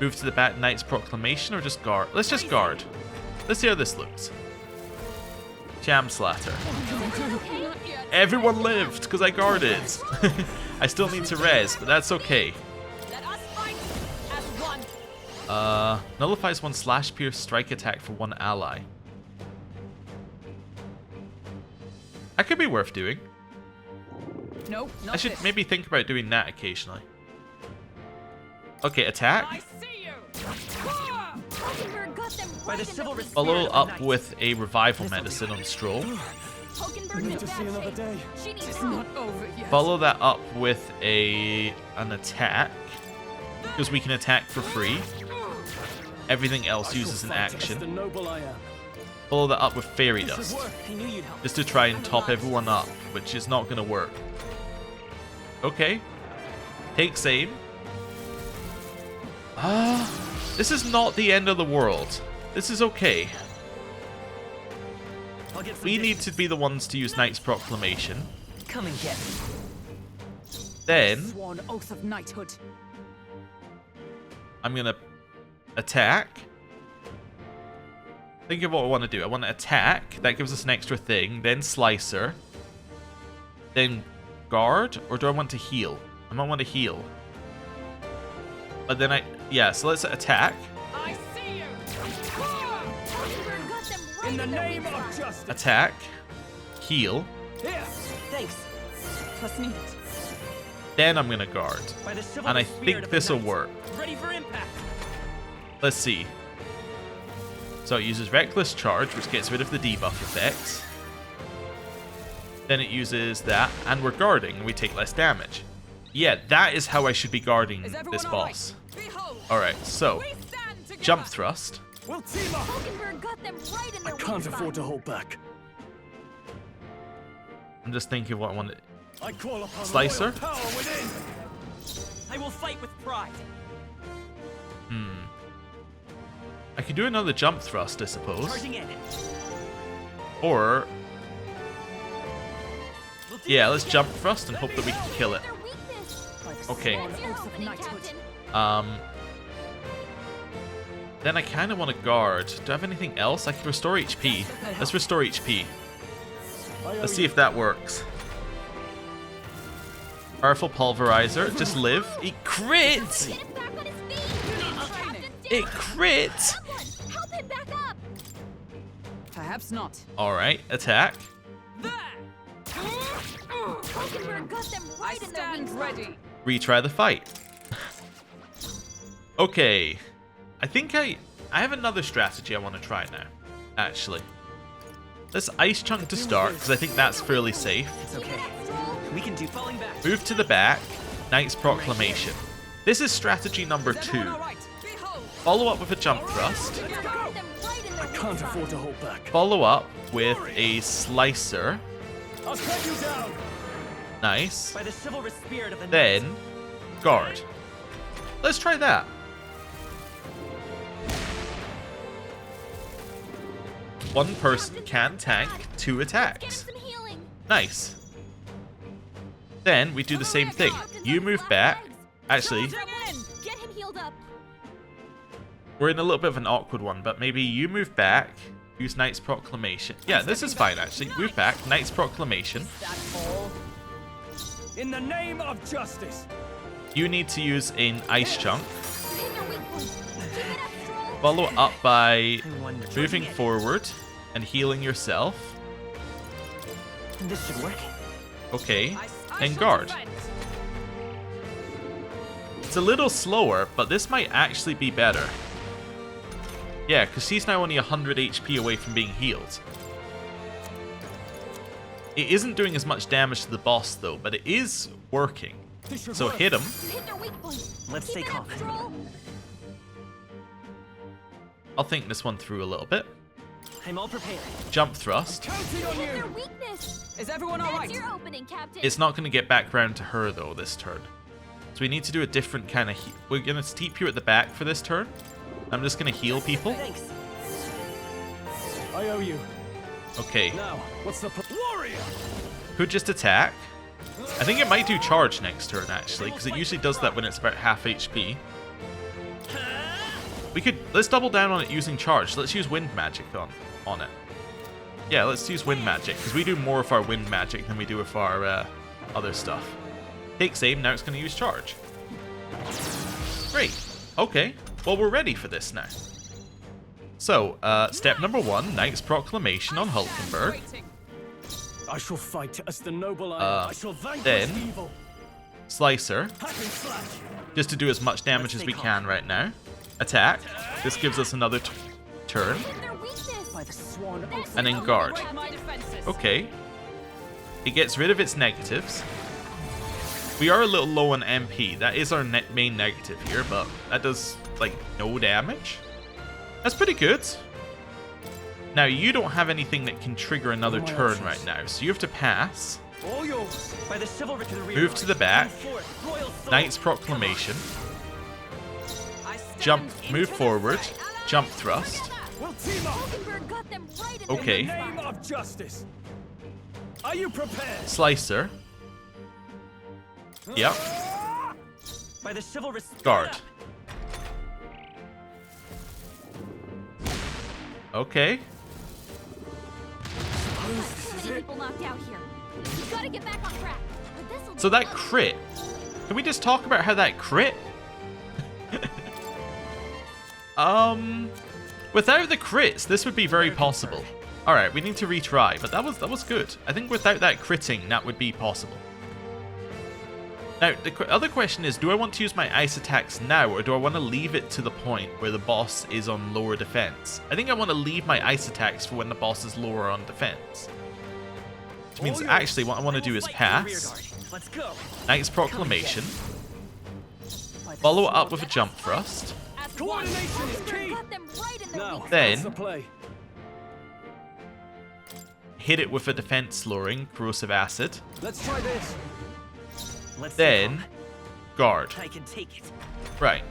move to the back. Knight's Proclamation or just guard? Let's just guard. Let's see how this looks. Jam Slatter. Okay. Not yet. Everyone lived because I guarded. I still need to res, but that's okay. Let us fight as one. Nullifies one slash pierce strike attack for one ally. That could be worth doing. Nope, not I should this. maybe think about doing that occasionally. Okay, attack. I see you. Ah! Hulkenberg got them By right the in the chivalrous weak Follow spirit of the up night. with a revival medicine on Stroll. Hulkenberg's Live in to bad see another shape. day. She needs It's help. not over yet. Follow that up with an attack, because we can attack for free. Everything else I shall uses an fight as the action. noble I am. Follow that up with Fairy This should Dust, work. I knew you'd help. just to try and top everyone up, which is not going to work. Okay. Takes aim. This is not the end of the world. This is okay. I'll get some We need distance. to be the ones to use Knight's Proclamation. Come and get me. Then Sworn oath of knighthood. I'm going to attack. Think of what I want to do. I want to attack. That gives us an extra thing. Then Slicer. Then guard. Or do I want to heal? I might want to heal. But then yeah, so let's attack. I see you. Hulkenberg got them right In the their name weak of spot. justice. Attack. Heal. Here. Thanks. Trust me. Then I'm going to guard. By the chivalrous And I spirit think of the this will night. work. Ready for impact. Let's see. So it uses Reckless Charge, which gets rid of the debuff effects. Then it uses that, and we're guarding, and we take less damage. Yeah, that is how I should be guarding Is everyone this all right? boss. Behold. Alright, so, We stand together. Jump Thrust. We'll team up. Hulkenberg got them right in I their weak can't spot. afford to hold back. I'm just thinking what I want to... I call upon Slicer? royal power within. I will fight with pride. I could do another Jump Thrust, I suppose. Charging in. Or, We'll do yeah, this let's together. Jump Thrust and hope that we can kill it. Their weakness. By the Okay. sworn That's your oath of opening, knighthood. Captain. Then I kind of want to guard. Do I have anything else? I can restore HP. Let's restore HP. Let's see if that works. Powerful pulverizer. Just live. It crits! Get him back on his feet! It crits! Someone, help him back up! Perhaps not. Alright, attack. There! Hulkenberg got them I right in their stand weak spot. ready. Retry the fight. Okay. I think I have another strategy I want to try now, actually. Let's Ice Chunk to start, because I think that's fairly safe. It's okay. We can do falling back. Move to the back, Knight's Proclamation. This is strategy number Is everyone 2. all right? Behold. Follow up with a jump thrust. Got them right in their I weak can't spot. afford to hold back. Follow up with a Slicer. I'll cut you down. Nice. By the chivalrous spirit of the Then, guard. Let's try that. One person can tank 2 Get him attacks. some healing. Nice. Then we do the same thing. You move back. Actually, Bring it in. Get him healed up. we're in a little bit of an awkward one, but maybe you move back. Use Knight's Proclamation. Yeah, this is fine actually. Move back. Knight's Proclamation. That all. In the name of justice. You need to use an Ice Chunk. Hit their weak point. Keep it up, Stroll. Follow up by I wonder. moving forward and healing yourself. This should work. Okay. I And shall guard. defend. It's a little slower, but this might actually be better. Yeah, because he's now only 100 HP away from being healed. It isn't doing as much damage to the boss though, but it is working. This should So work. hit him. You hit their weak point. Let's Keep stay it calm. up, Stroll. I'll think this one through a little bit. I'm all prepared. Jump thrust. Counting on Hit their you. weakness. Is everyone all That's right? your opening, Captain. It's not going to get back round to her though this turn. So we need to do a different kind of we're going to steep you at the back for this turn. I'm just going to heal people. Thanks. I owe you. Okay. Now, what's the warrior? Could just attack. I think it might do charge next turn actually, because it usually does that when it's about half HP. Let's double down on it using charge. Let's use wind magic on it. Yeah, let's use wind magic, because we do more of our wind magic than we do with our other stuff. Takes aim, now it's going to use charge. Great. Okay, well we're ready for this now. So, step number 1, Knight's Proclamation on Hulkenberg. Waiting. I shall fight as the noble I am. I shall vanquish then- evil. Slicer, Hack and slash. just to do as much damage as we can right now. Attack, this gives us another turn. Hit their weakness. By the sworn oath. And then guard. Break my defenses. Okay. It gets rid of its negatives. We are a little low on MP. That is our main negative here, but that does, like, no damage. That's pretty good. Now, you don't have anything that can trigger another What are my turn options? right now, so you have to pass. All yours. By the chivalry to the rear. Move to the back. Move forth, royal soul. Knight's Proclamation. I stand Jump, into move the forward. fray. Jump thrust. We'll team up. Hulkenberg got them right in Okay. In their the weak name spot. of justice. Are you prepared? Slicer. Yep. By the chivalrous spirit. Guard. Okay. So many people knocked out here. You gotta get back on track. But this'll So be that fun. crit. Can we just talk about how that crit? Without the crits, this would be very possible. Alright, we need to retry, but that was good. I think without that critting, that would be possible. Now, the other question is, do I want to use my ice attacks now, or do I want to leave it to the point where the boss is on lower defense? I think I want to leave my ice attacks for when the boss is lower on defense. Which means actually what I want to do is pass, Let's go. Knight's Proclamation, By the follow sword up with a jump thrust, As one. Coordination is Hulkenberg key. got them right in their Now, weak Then- what's the play? hit it with a defense lowering, corrosive acid, Let's try this. Let's stay then guard. calm. I can take it. Right.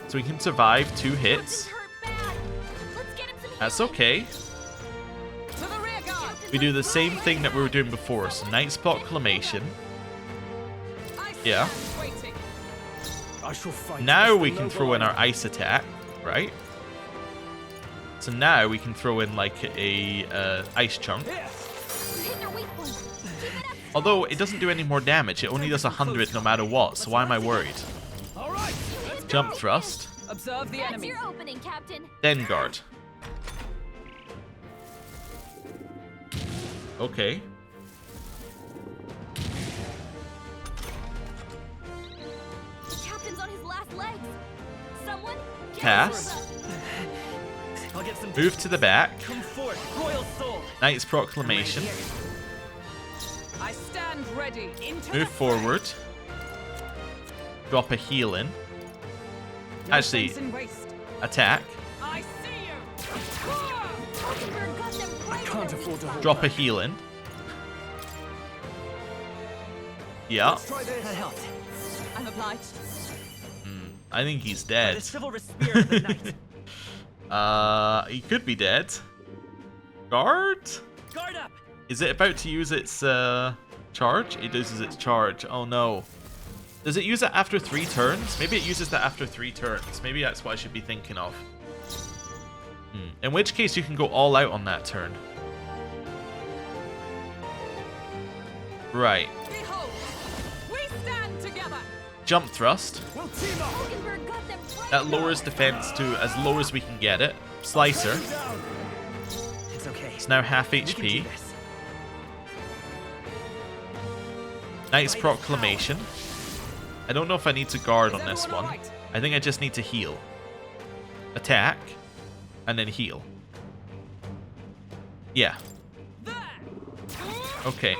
So we can survive 2 hits. Hurt bad. Let's get him some That's healing. okay. To the rear guard. We do the same thing that we were doing before. So Knight's Proclamation, Yeah. Waiting. I shall fight. Now as we the can noble throw in I our am. ice attack, right? So now we can throw in like a ice chunk. Here. You're hitting our weak point. Keep it up. Although it doesn't do any more damage, it only does 100 no matter what, so why am I worried? All right. You hit Jump our thrust, Observe the That's enemy. your opening, Captain. then guard. Okay. The captain's on his last legs. Someone get Pass. us. I'll get some. Move to the back. Come forth, royal soul. Knight's Proclamation. I stand ready. Into Move the forward. Drop a heal in. No Actually, sense in waste. attack. I see you. Hulkenberg got them right in Can't their afford weak to spot. Drop a heal in. Yeah. Let's try this. That helped. I'm obliged. I think he's By dead. the chivalrous spirit of the night. He could be dead. Guard? Guard up. Is it about to use its charge? It uses its charge. Oh no. Does it use it after 3 turns? Maybe it uses that after 3 turns. Maybe that's what I should be thinking of. In which case you can go all out on that turn. Right. Behold, we stand together. Jump thrust. We'll team up. Hulkenberg got them right That in their lowers defense to as low as we can get it. Slicer. Down. It's okay. It's now half We can do HP. this. Knight's Proclamation. I don't know if I need to guard Is on this everyone one. alright? I think I just need to heal. Attack. And then heal. Yeah. There. Okay.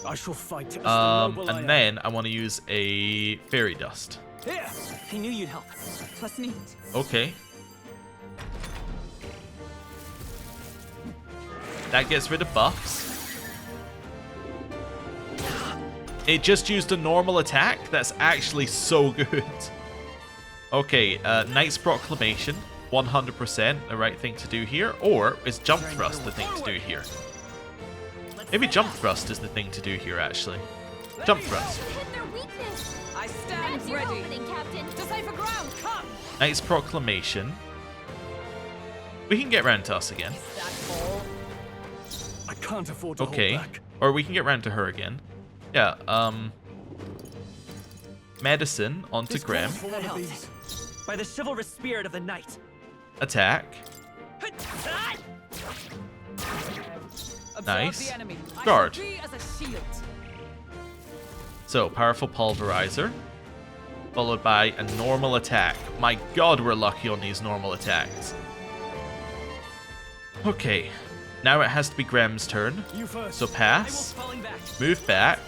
I shall fight as the noble I am. And then I want to use a Fairy Dust. Here. I knew you'd help. Plus need. Okay. That gets rid of buffs. It just used a normal attack? That's actually so good. Okay, Knight's Proclamation. 100% the right thing to do here. Or is Jump Thrust the thing to do here? Maybe Jump Thrust is the thing to do here, actually. Jump Thrust. You hit their weakness. I stand That's your ready. opening, Captain. To safer ground. Come. Knight's Proclamation. We can get round to us again. That ball. I can't afford to Okay. hold back. Or we can get round to her again. Yeah, Medicine onto This Graham. calls for one of these. By the chivalrous spirit of the night. Attack. Observe Nice. the enemy. I Guard. shall be as a shield. So, Powerful Pulverizer. Followed by a normal attack. My god, we're lucky on these normal attacks. Okay. Now it has to be Graham's turn. You first. So I will pass. falling back. Move back.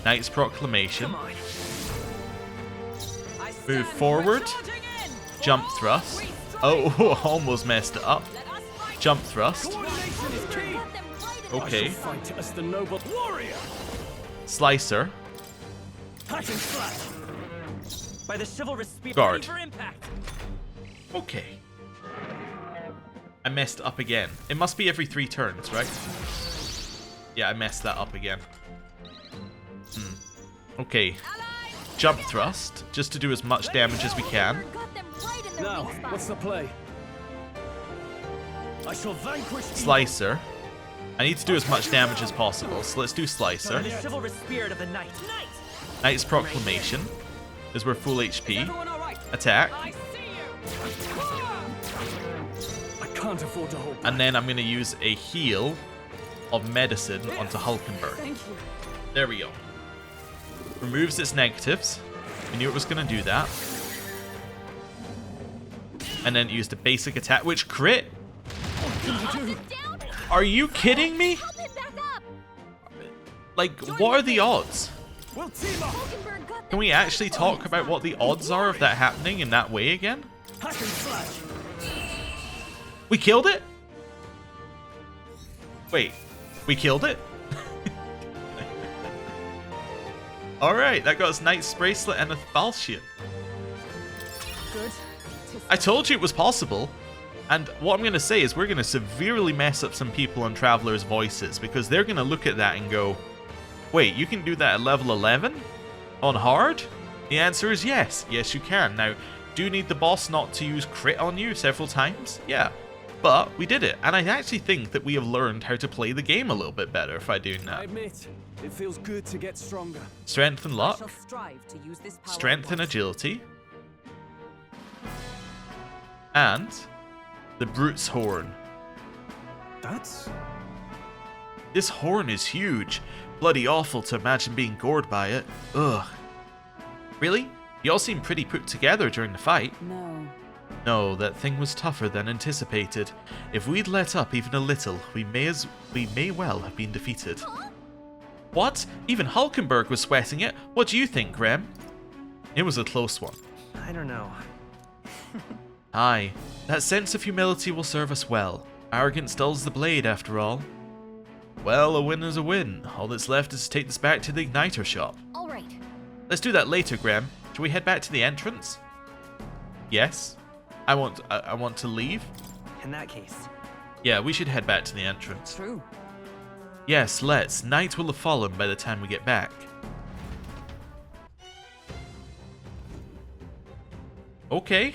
Knight's Proclamation. Come on. I stand Move forward. charging in. Jump Forward thrust. we strike. Oh, almost messed it up. Let us fight. Jump thrust. Coordination is key. Hulkenberg got them right in their Okay. I shall fight as the noble warrior. Slicer. Hack and slash. By the chivalrous spirit. Guard. Ready for impact. Okay. I messed up again. It must be every 3 turns, right? Yeah, I messed that up again. Okay. Jump thrust, just to do as much damage as we can. Hulkenberg got them right in their Now, weak spot. what's the play? I shall vanquish evil. Slicer. I need to do as much damage as possible, so let's do By Slicer. the chivalrous spirit of the night. Knight's Proclamation, because we're full HP. Everyone all right? Attack. I see you. I can't afford to hold back. And then I'm going to use a heal of medicine onto Hulkenberg. Thank you. There we go. Removes its negatives. We knew it was going to do that. And then used a basic attack, which crit. Up and down. Are you kidding me? Help him back up. Like, what are the odds? We'll team up. Hulkenberg got them Can we actually talk about what the odds are of that happening in that way again? Hack and slash. We killed it? Wait, we killed it? Alright, that got us Knight's Bracelet and a Falchion. Good. I told you it was possible. And what I'm going to say is we're going to severely mess up some people on Traveler's Voices because they're going to look at that and go, wait, you can do that at level 11? On hard? The answer is yes. Yes, you can. Now, do you need the boss not to use crit on you several times? Yeah. But we did it, and I actually think that we have learned how to play the game a little bit better by doing I that. admit, it feels good to get stronger. Strength and I luck, shall strive to use this power strength and once. agility, and the Brute's Horn. That's... This horn is huge. Bloody awful to imagine being gored by it. Ugh. Really? You all seem pretty put together during the fight. No. No, that thing was tougher than anticipated. If we'd let up even a little, we may well have been defeated. What? Even Hulkenberg was sweating it? What do you think, Rem? It was a close one. I don't know. Aye, that sense of humility will serve us well. Arrogance dulls the blade, after all. Well, a win is a win. All that's left is to take this back to the igniter shop. All right. Let's do that later, Graham. Shall we head back to the entrance? Yes. I want to leave. In that case, Yeah, we should head back to the entrance. True. Yes, let's. Night will have fallen by the time we get back. Okay.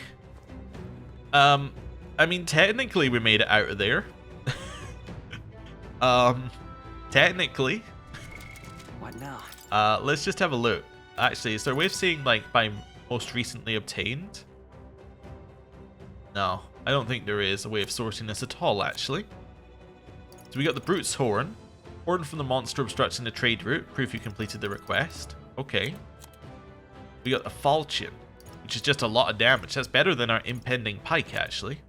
I mean, technically we made it out of there. Technically. what now? Let's just have a look. Actually, is there a way of saying, like, by most recently obtained? No, I don't think there is a way of sorting this at all, actually. So we got the Brute's Horn. Horn from the monster obstructing the trade route. Proof you completed the request. Okay. We got the Falchion, which is just a lot of damage. That's better than our impending pike, actually.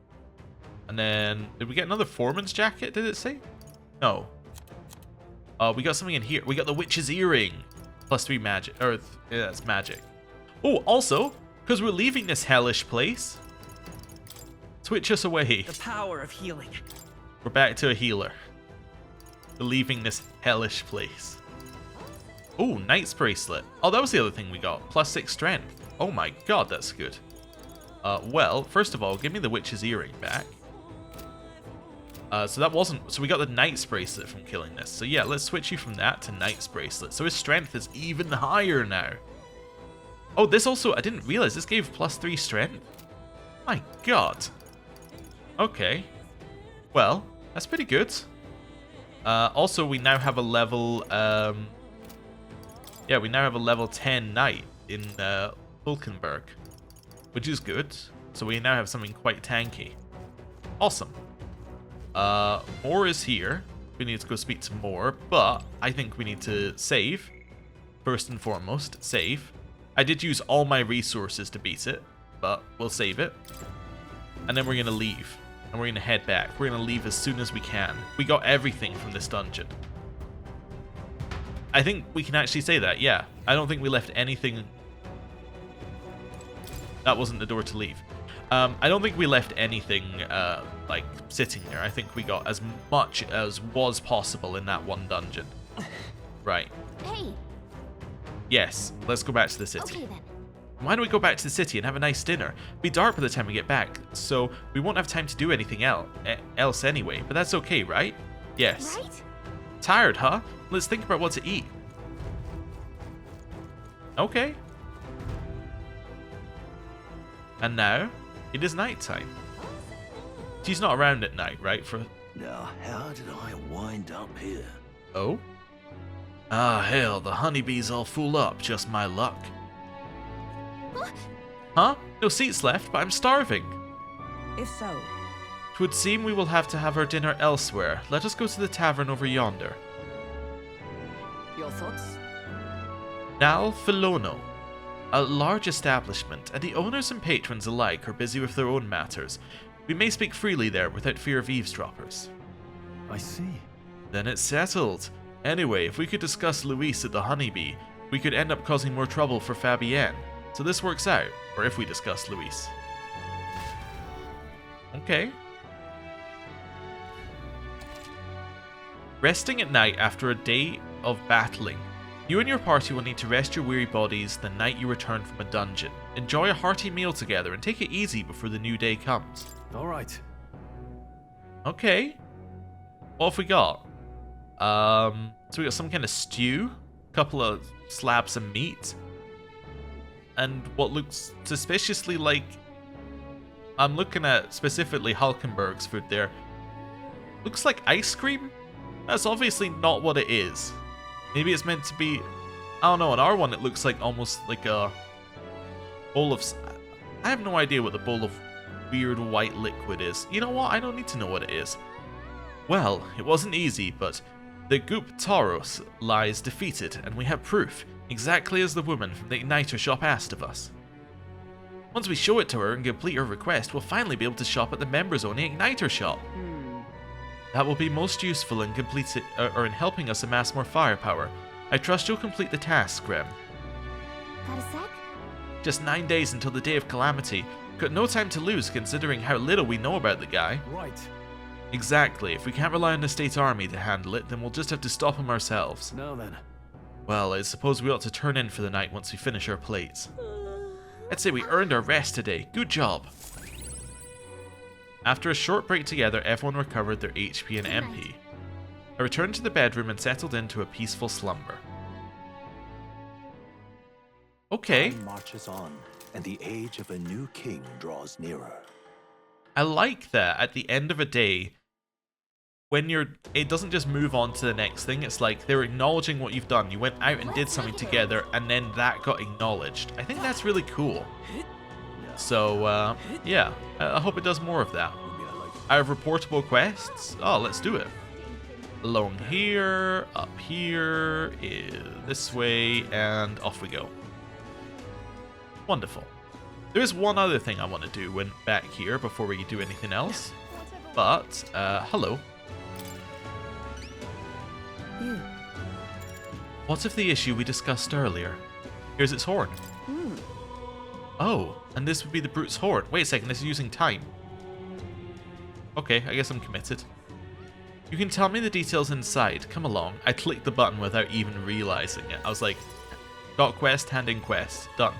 And then, did we get another Foreman's Jacket, did it say? No. We got something in here. We got the Witch's Earring. +3 magic. Or, yeah, that's magic. Oh, also, because we're leaving this hellish place, switch us away. The power of healing. We're back to a healer. We're leaving this hellish place. Oh, Knight's Bracelet. Oh, that was the other thing we got. +6 strength. Oh my god, that's good. Well, first of all, give me the Witch's Earring back. So that wasn't... So we got the Knight's Bracelet from killing this. So yeah, let's switch you from that to Knight's Bracelet. So his strength is even higher now. Oh, this also... I didn't realize this gave +3 strength. My god. Okay. Well, that's pretty good. Also, we now have a level... yeah, we now have a level 10 Knight in Hulkenberg, which is good. So we now have something quite tanky. Awesome. Moore is here. We need to go speak to Moore, but I think we need to save. First and foremost, save. I did use all my resources to beat it, but we'll save it. And then we're going to leave. And we're going to head back. We're going to leave as soon as we can. We got everything from this dungeon. I think we can actually say that, yeah. I don't think we left anything... That wasn't the door to leave. I don't think we left anything, like, sitting there. I think we got as much as was possible in that one dungeon. Right. Hey. Yes, let's go back to the city. Okay then. Why don't we go back to the city and have a nice dinner? It'll be dark by the time we get back, so we won't have time to do anything else anyway, but that's okay, right? Yes. Right? Tired, huh? Let's think about what to eat. Okay. And now, it is nighttime. She's not around at night, right? Now, how did I wind up here? Oh? Ah, hell, the honeybees all full up, just my luck. Huh? No seats left, but I'm starving. If so, 'Twould seem we will have to have our dinner elsewhere. Let us go to the tavern over yonder. your thoughts? Nal Filono. A large establishment, and the owners and patrons alike are busy with their own matters. We may speak freely there without fear of eavesdroppers. I see. Then it's settled. Anyway, if we could discuss Luis at the Honeybee, we could end up causing more trouble for Fabienne. So this works out, or if we discuss Luis. Okay. Resting at night after a day of battling. You and your party will need to rest your weary bodies the night you return from a dungeon. Enjoy a hearty meal together and take it easy before the new day comes. All right. Okay. What have we got? So we got some kind of stew, a couple of slabs of meat, and what looks suspiciously like... I'm looking at specifically Hulkenberg's food there. Looks like ice cream? That's obviously not what it is. Maybe it's meant to be... I don't know, in our one it looks like almost like a bowl of... I have no idea what the bowl of weird white liquid is. You know what? I don't need to know what it is. Well, it wasn't easy, but the goop Tauros lies defeated, and we have proof, exactly as the woman from the Igniter shop asked of us. Once we show it to her and complete her request, we'll finally be able to shop at the members-only Igniter shop. That will be most useful in in helping us amass more firepower. I trust you'll complete the task, Grem. Got a sec? Just 9 days until the day of calamity. Got no time to lose considering how little we know about the guy. Right. Exactly. If we can't rely on the state army to handle it, then we'll just have to stop him ourselves. Now then. Well, I suppose we ought to turn in for the night once we finish our plates. I'd say we earned our rest today. Good job. After a short break together, everyone recovered their HP and MP. I returned to the bedroom and settled into a peaceful slumber. Okay. Time marches on, and the age of a new king draws nearer. I like that at the end of a day, when it doesn't just move on to the next thing, it's like they're acknowledging what you've done. You went out and did something together, and then that got acknowledged. I think that's really cool. So, yeah, I hope it does more of that. I have reportable quests. Oh, let's do it. Along here, up here, this way, and off we go. Wonderful. There is one other thing I want to do when back here before we do anything else. But, hello. What of the issue we discussed earlier? Here's its horn. Oh, and this would be the brute's horn. Wait a second, this is using time. Okay, I guess I'm committed. You can tell me the details inside. Come along. I clicked the button without even realizing it. I was like, got quest, hand in quest. Done.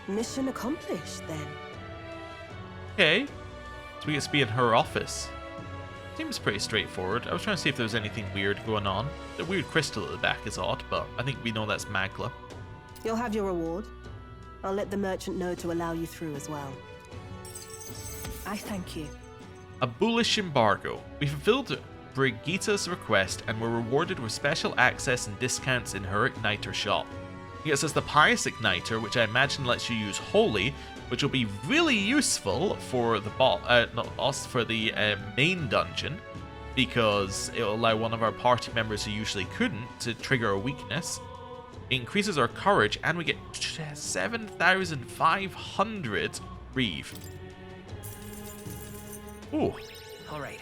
Mission accomplished, then. Okay. So we get to be in her office. Seems pretty straightforward. I was trying to see if there was anything weird going on. The weird crystal at the back is odd, but I think we know that's Magla. You'll have your reward. I'll let the merchant know to allow you through as well. I thank you. A Bullish Embargo. We fulfilled Brigitta's request and were rewarded with special access and discounts in her Igniter shop. It gets us the Pious Igniter, which I imagine lets you use Holy, which will be really useful for the main dungeon, because it will allow one of our party members who usually couldn't to trigger a weakness. It increases our courage, and we get 7,500 Reeve. Ooh. Alright.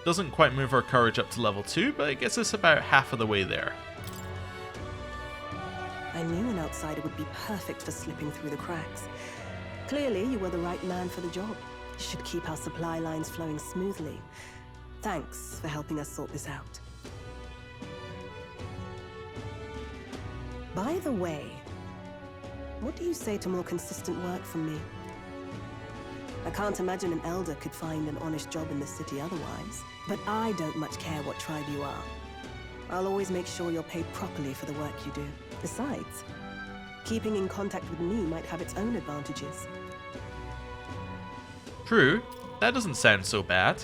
Doesn't quite move our courage up to level 2, but it gets us about half of the way there. I knew an outsider would be perfect for slipping through the cracks. Clearly, you were the right man for the job. You should keep our supply lines flowing smoothly. Thanks for helping us sort this out. By the way, what do you say to more consistent work from me? I can't imagine an elder could find an honest job in the city otherwise. But I don't much care what tribe you are. I'll always make sure you're paid properly for the work you do. Besides, keeping in contact with me might have its own advantages. True. That doesn't sound so bad.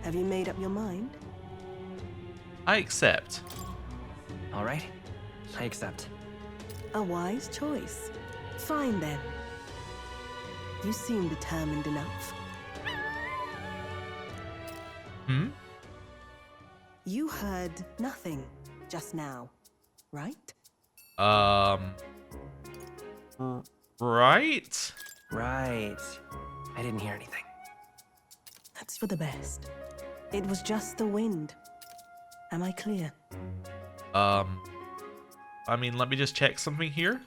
Have you made up your mind? I accept. Alright. I accept. A wise choice. Fine then. You seem determined enough. You heard nothing just now, right? Right? Right. I didn't hear anything. That's for the best. It was just the wind. Am I clear? I mean, let me just check something here.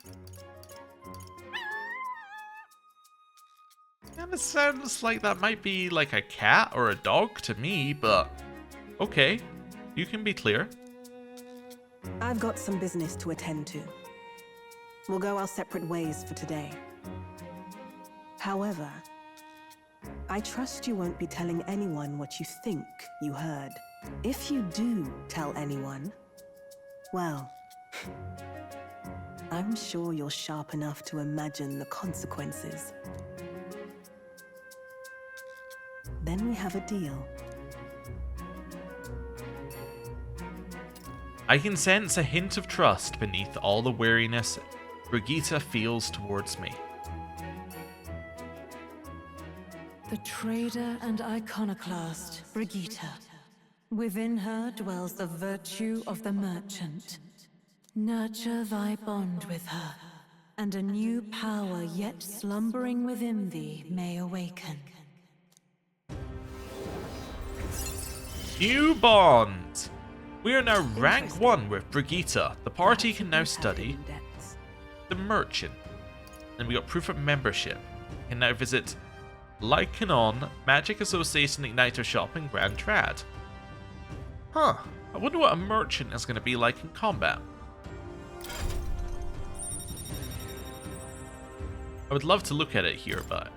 And it sounds like that might be like a cat or a dog to me, but okay, you can be clear. I've got some business to attend to. We'll go our separate ways for today. However, I trust you won't be telling anyone what you think you heard. If you do tell anyone, well, I'm sure you're sharp enough to imagine the consequences. Then we have a deal. I can sense a hint of trust beneath all the wariness Brigitte feels towards me. The trader and iconoclast, Brigitte. Within her dwells the virtue of the merchant. Nurture thy bond with her, and a new power yet slumbering within thee may awaken. New bond! We are now rank 1 with Brigitte. The party can now study the merchant. And we got proof of membership. Can now visit Lycanon, Magic Association Igniter Shop in Grand Trad. Huh. I wonder what a merchant is going to be like in combat. I would love to look at it here, but...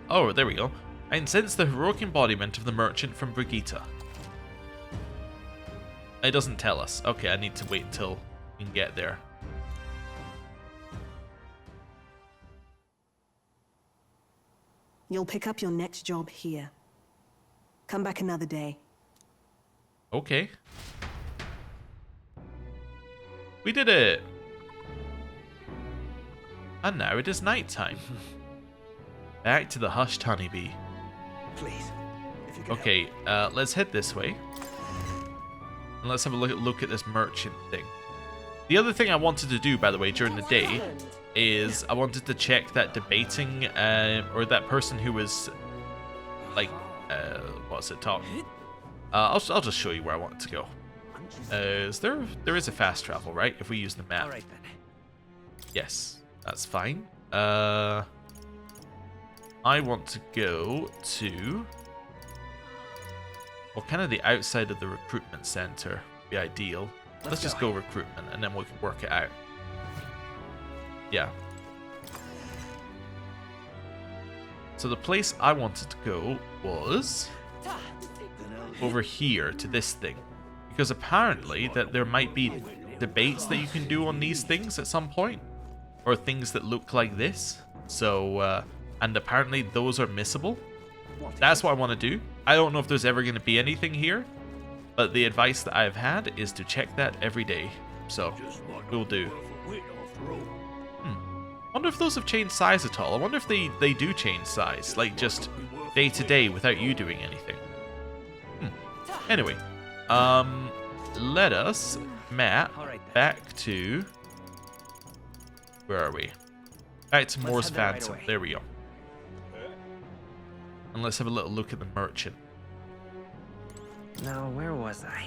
Oh, there we go. I can sense the heroic embodiment of the merchant from Brigitte. It doesn't tell us. Okay, I need to wait until we can get there. You'll pick up your next job here. Come back another day. Okay. We did it! And now it is nighttime. Back to the hushed honeybee. Please, if you could Okay, let's head this way. And let's have a look at this merchant thing. The other thing I wanted to do, by the way, during the day, is I wanted to check that debating, or that person who was, like, what's it talking? I'll just show you where I want to go. There is a fast travel, right? If we use the map. Alright then. Yes, that's fine. I want to go to... Well, kind of the outside of the recruitment center would be ideal. Let's just go recruitment and then we can work it out. Yeah. So the place I wanted to go was over here to this thing. Because apparently that there might be debates that you can do on these things at some point. Or things that look like this. So, and apparently those are missable. That's what I want to do. I don't know if there's ever going to be anything here. But the advice that I've had is to check that every day. So, we'll do. Wonder if those have changed size at all. I wonder if they do change size. Like, just day to day without you doing anything. Anyway. Let us map back to... Where are we? Back to Moore's Phantom. There we go. And let's have a little look at the merchant. Now, where was I?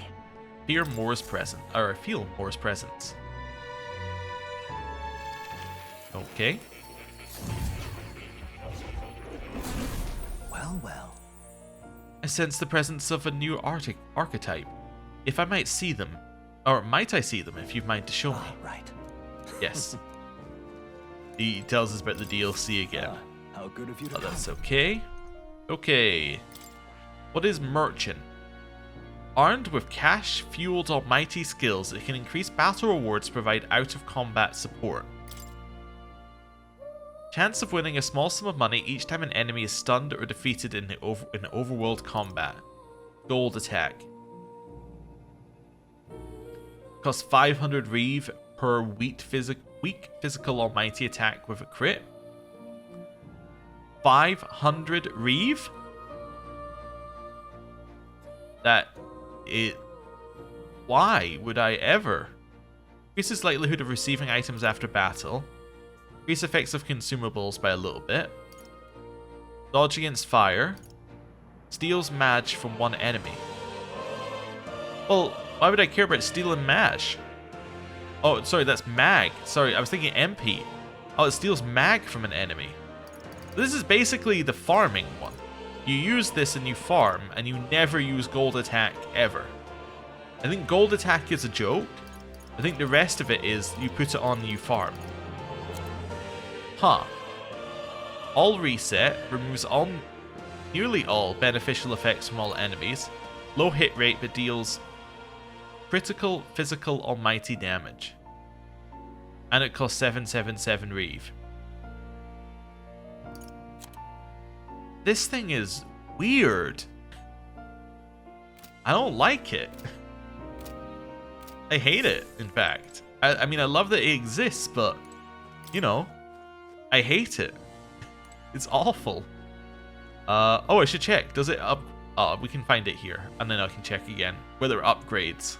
Fear Moore's presence, or feel Moore's presence. Okay. Well. I sense the presence of a new archetype. If I might see them, or might I see them if you'd mind to show me? Right. Yes. He tells us about the DLC again. How good of you to Oh, that's come. okay. Okay. What is Merchant? Armed with cash-fueled almighty skills, it can increase battle rewards to provide out-of-combat support. Chance of winning a small sum of money each time an enemy is stunned or defeated in overworld combat. Gold attack. Costs 500 Reeve per weak physical almighty attack with a crit. 500 Reeve? Why would I ever? Increases likelihood of receiving items after battle. Increase effects of consumables by a little bit. Dodge against fire. Steals mage from one enemy. Well, why would I care about stealing mage? Oh, sorry, that's mag. Sorry, I was thinking MP. Oh, it steals mag from an enemy. This is basically the farming one. You use this and you farm, and you never use gold attack ever. I think gold attack is a joke. I think the rest of it is you put it on and you farm. Huh. All reset removes nearly all beneficial effects from all enemies. Low hit rate but deals critical physical almighty damage. And it costs 777 Reeve. This thing is weird. I don't like it. I hate it, in fact. I mean, I love that it exists, but, you know, I hate it. It's awful. Oh, I should check. Does it up... Oh, we can find it here, and then I can check again. Whether it upgrades.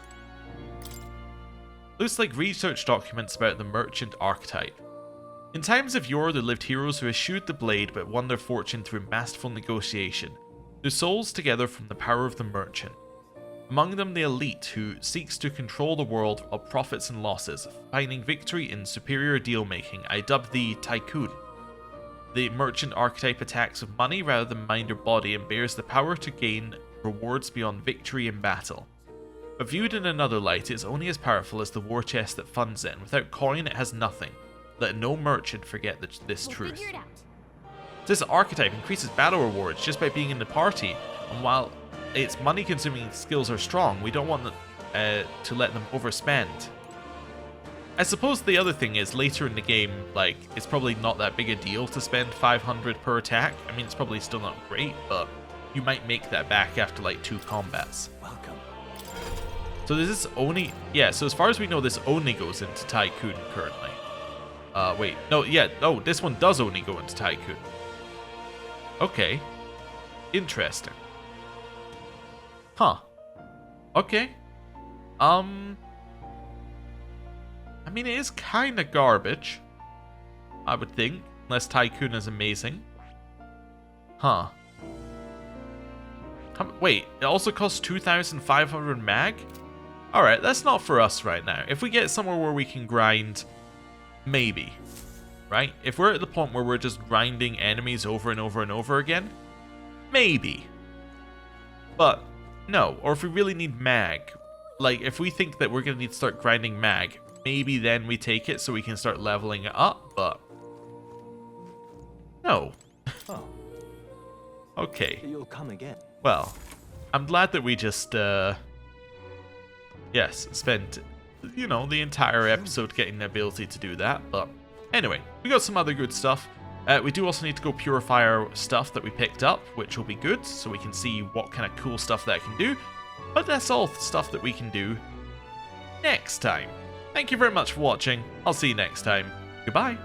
Looks like research documents about the merchant archetype. In times of yore, there lived heroes who eschewed the blade but won their fortune through masterful negotiation, their souls together from the power of the merchant. Among them, the elite, who seeks to control the world of profits and losses, finding victory in superior deal-making. I dub the Tycoon. The merchant archetype attacks with money rather than mind or body and bears the power to gain rewards beyond victory in battle. But viewed in another light, it is only as powerful as the war chest that funds it, and without coin it has nothing. Let no merchant forget this truth. Figure it out. This archetype increases battle rewards just by being in the party, and while its money-consuming skills are strong, we don't want to let them overspend. I suppose the other thing is, later in the game, like, it's probably not that big a deal to spend 500 per attack. I mean, it's probably still not great, but you might make that back after, like, 2 combats. Welcome. So does this only... Yeah, so as far as we know, this only goes into Tycoon currently. Wait. No, yeah. No, this one does only go into Tycoon. Okay. Interesting. Huh. Okay. I mean, it is kind of garbage, I would think, unless Tycoon is amazing. Huh. Wait, it also costs 2,500 mag? Alright, that's not for us right now. If we get somewhere where we can grind, maybe. Right? If we're at the point where we're just grinding enemies over and over and over again, maybe. But, no. Or if we really need mag, like, if we think that we're going to need to start grinding mag, maybe then we take it so we can start leveling it up, but... No. Oh. Okay. You'll come again. Well, I'm glad that we just, yes, spent, you know, the entire episode getting the ability to do that, but anyway, we got some other good stuff. We do also need to go purify our stuff that we picked up, which will be good, so we can see what kind of cool stuff that can do, but that's all stuff that we can do next time. Thank you very much for watching. I'll see you next time. Goodbye.